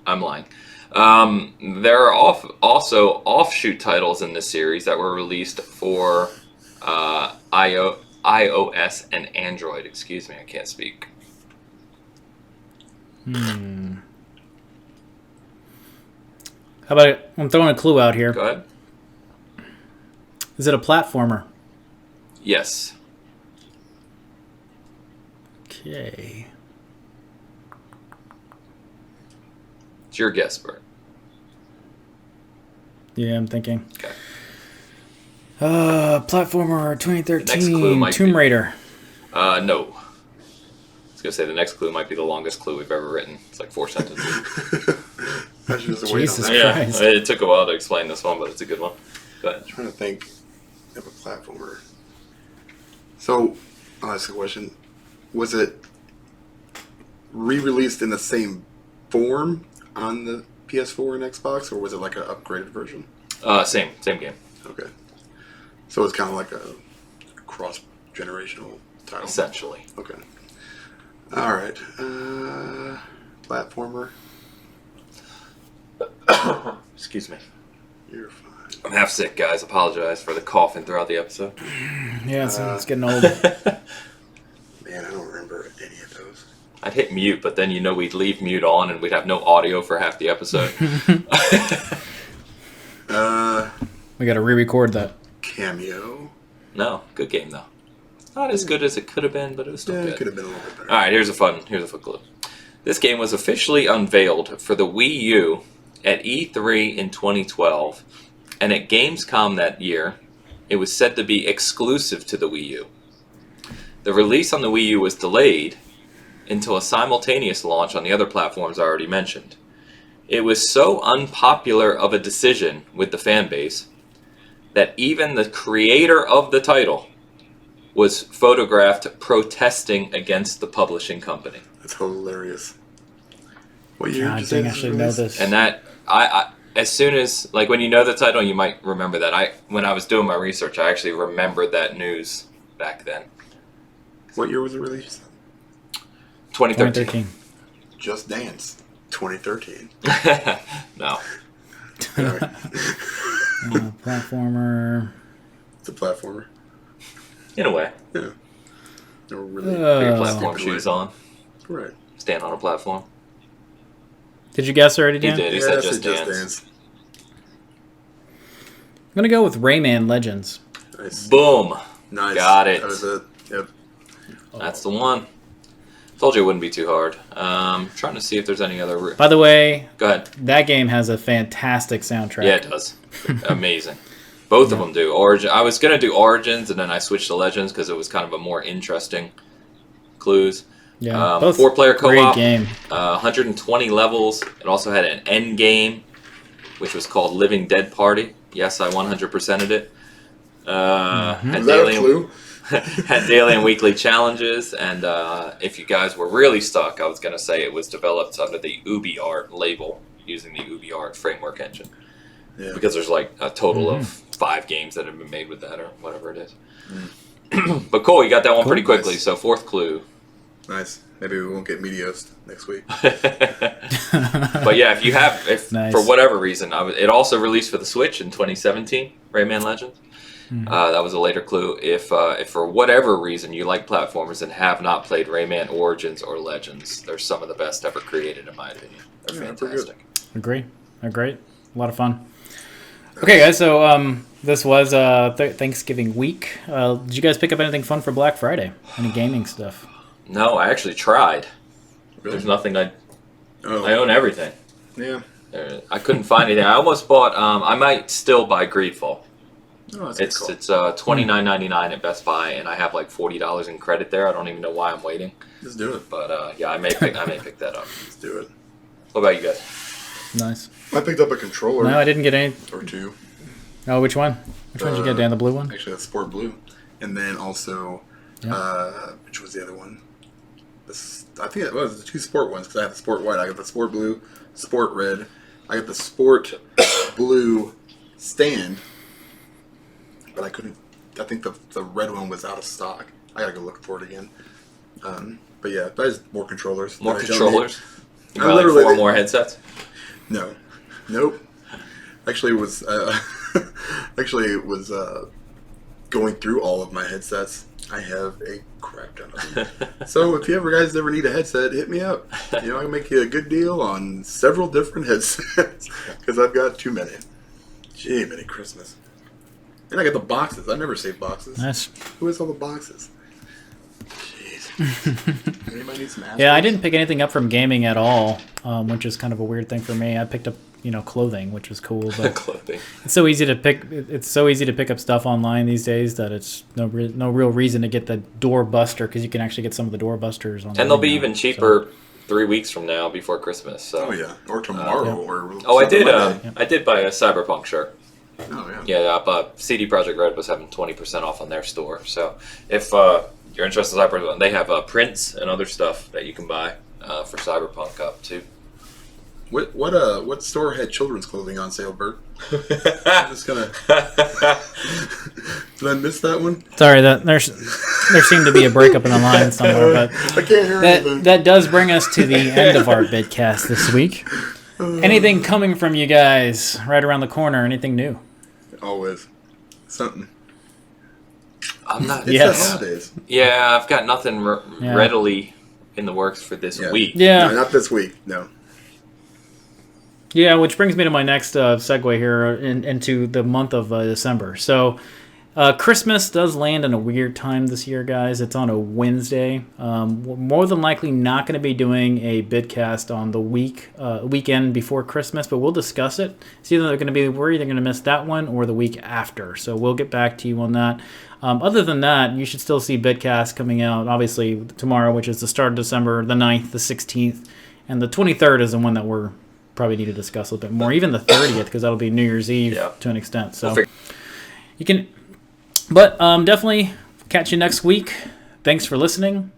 I'm lying. There are also offshoot titles in this series that were released for iOS and Android. Excuse me, I can't speak. How about I'm throwing a clue out here. Go ahead. Is it a platformer? Yes. Okay. It's your guess, Bert. Yeah, I'm thinking. Okay. Platformer The next clue 2013 might Tomb be- Raider. No. I was going to say the next clue might be the longest clue we've ever written. It's like 4 sentences. I should just wait on Jesus that. Yeah, Christ. it took a while to explain this one, but it's a good one. Go ahead. I'm trying to think of a platformer. So, I'll ask a question. Was it re-released in the same form on the PS4 and Xbox, or was it like an upgraded version? Same game. Okay. So it's kind of like a cross-generational title. Essentially. Okay. All right. Platformer. Excuse me. You're fine. I'm half sick, guys. Apologize for the coughing throughout the episode. Yeah, it's getting old. Man, I don't remember any of those. I'd hit mute, but then we'd leave mute on and we'd have no audio for half the episode. We got to re-record that. Cameo. No, good game though. Not as good as it could have been, but it was still Yeah, good. it could have been a little bit better. All right, here's a fun clue. This game was officially unveiled for the Wii U at E3 in 2012, and at Gamescom that year, it was said to be exclusive to the Wii U. The release on the Wii U was delayed until a simultaneous launch on the other platforms I already mentioned. It was so unpopular of a decision with the fan base that even the creator of the title was photographed protesting against the publishing company. That's hilarious. What year God did you say dang, I this should was know released? this. And that, I as soon as, like, when you know the title, you might remember that. When I was doing my research, I actually remembered that news back then. What year was it released? 2013. Just Dance, 2013. No. Platformer. It's a platformer. In a way. Yeah. They were really Put your Oh. platform shoes on. right. Stand on a platform. Did you guess already, He Dan? did. He Yeah, said I Just said Dance. I'm going to go with Rayman Legends. Nice. Boom. Nice. Got it. That was it. Yep. That's the one. Told you it wouldn't be too hard. Trying to see if there's any other. By the way, Go ahead. that game has a fantastic soundtrack. Yeah, it does. Amazing. Both of them do. Origin. I was gonna do Origins, and then I switched to Legends because it was kind of a more interesting clues. Yeah, both 4-player great co-op. game. 120 levels. It also had an end game, which was called Living Dead Party. Yes, I 100%ed it. Had Is that daily a clue? had daily and weekly challenges, and if you guys were really stuck, I was gonna say it was developed under the UbiArt label using the UbiArt framework engine. Yeah. Because there's like a total of 5 games that have been made with that, or whatever it is. But cool, you got that one pretty quickly. Nice. So 4th clue. Nice. Maybe we won't get Medios next week. But yeah, if Nice. for whatever reason, it also released for the Switch in 2017, Rayman Legends. That was a later clue. If for whatever reason you like platformers and have not played Rayman Origins or Legends, they're some of the best ever created, in my opinion. They're Yeah, pretty good. fantastic. Agree. They're great. A lot of fun. Okay, guys. So this was Thanksgiving week. Did you guys pick up anything fun for Black Friday? Any gaming stuff? No, I actually tried. Really? There's nothing I Oh. own everything. Yeah. I couldn't find anything. I almost bought. I might still buy Greedfall. Oh, that's a good call. It's $29.99 at Best Buy, and I have like $40 in credit there. I don't even know why I'm waiting, Let's do it. but yeah, I may pick that up. Let's do it. What about you guys? Nice. I picked up a controller No, I didn't get any. or two. Oh, which one? Which one did you get, Dan? The blue one? Actually, that's Sport Blue. And then also, Yeah. which was the other one? I think it was the 2 Sport ones because I had the Sport White. I got the Sport Blue, Sport Red. I got the Sport Blue stand, but I couldn't. I think the red one was out of stock. I gotta go look for it again. But yeah, there's more controllers. More that I don't controllers? need. You buy like literally- 4 more headsets? No, nope. Actually, it was going through all of my headsets. I have a crap ton of them. So if you guys ever need a headset, hit me up. I can make you a good deal on several different headsets because I've got too many. Gee, many Christmas. And I got the boxes. I never save boxes. Nice. Who has all the boxes? Jeez. Anybody need some Yeah, I didn't pick anything up from gaming at all, which is kind of a weird thing for me. I picked up, clothing, which was cool, but Clothing. it's so easy to pick. It's so easy to pick up stuff online these days that it's no real reason to get the doorbuster because you can actually get some of the doorbusters online. And they'll be now, even so. cheaper 3 weeks from now before Christmas. So. Oh yeah, or tomorrow, Yeah. or Oh, I did. Monday. I did buy a Cyberpunk shirt. Oh yeah. Yeah, CD Projekt Red was having 20% off on their store. So if you're interested in Cyberpunk, they have prints and other stuff that you can buy for Cyberpunk up too. What store had children's clothing on sale, Bert? I'm just gonna. Did I miss that one? Sorry, there seemed to be a breakup in the line somewhere, but I can't hear anything. that does bring us to the end of our Bitcast this week. Anything coming from you guys right around the corner? Anything new? Always something. I'm not. It's Yes. the holidays. Yeah, I've got nothing Yeah. readily in the works for this Yeah. week. Yeah. No, not this week. No. Yeah, which brings me to my next segue here into the month of December. So, Christmas does land in a weird time this year, guys. It's on a Wednesday. We're more than likely not going to be doing a Bitcast on the weekend before Christmas, but we'll discuss it. We're either going to miss that one or the week after. So we'll get back to you on that. Other than that, you should still see Bitcast coming out, obviously, tomorrow, which is the start of December, the 9th, the 16th, and the 23rd is the one that we're probably need to discuss a little bit more. Even the 30th, because that'll be New Year's Eve to an extent. So you can, but definitely catch you next week. Thanks for listening.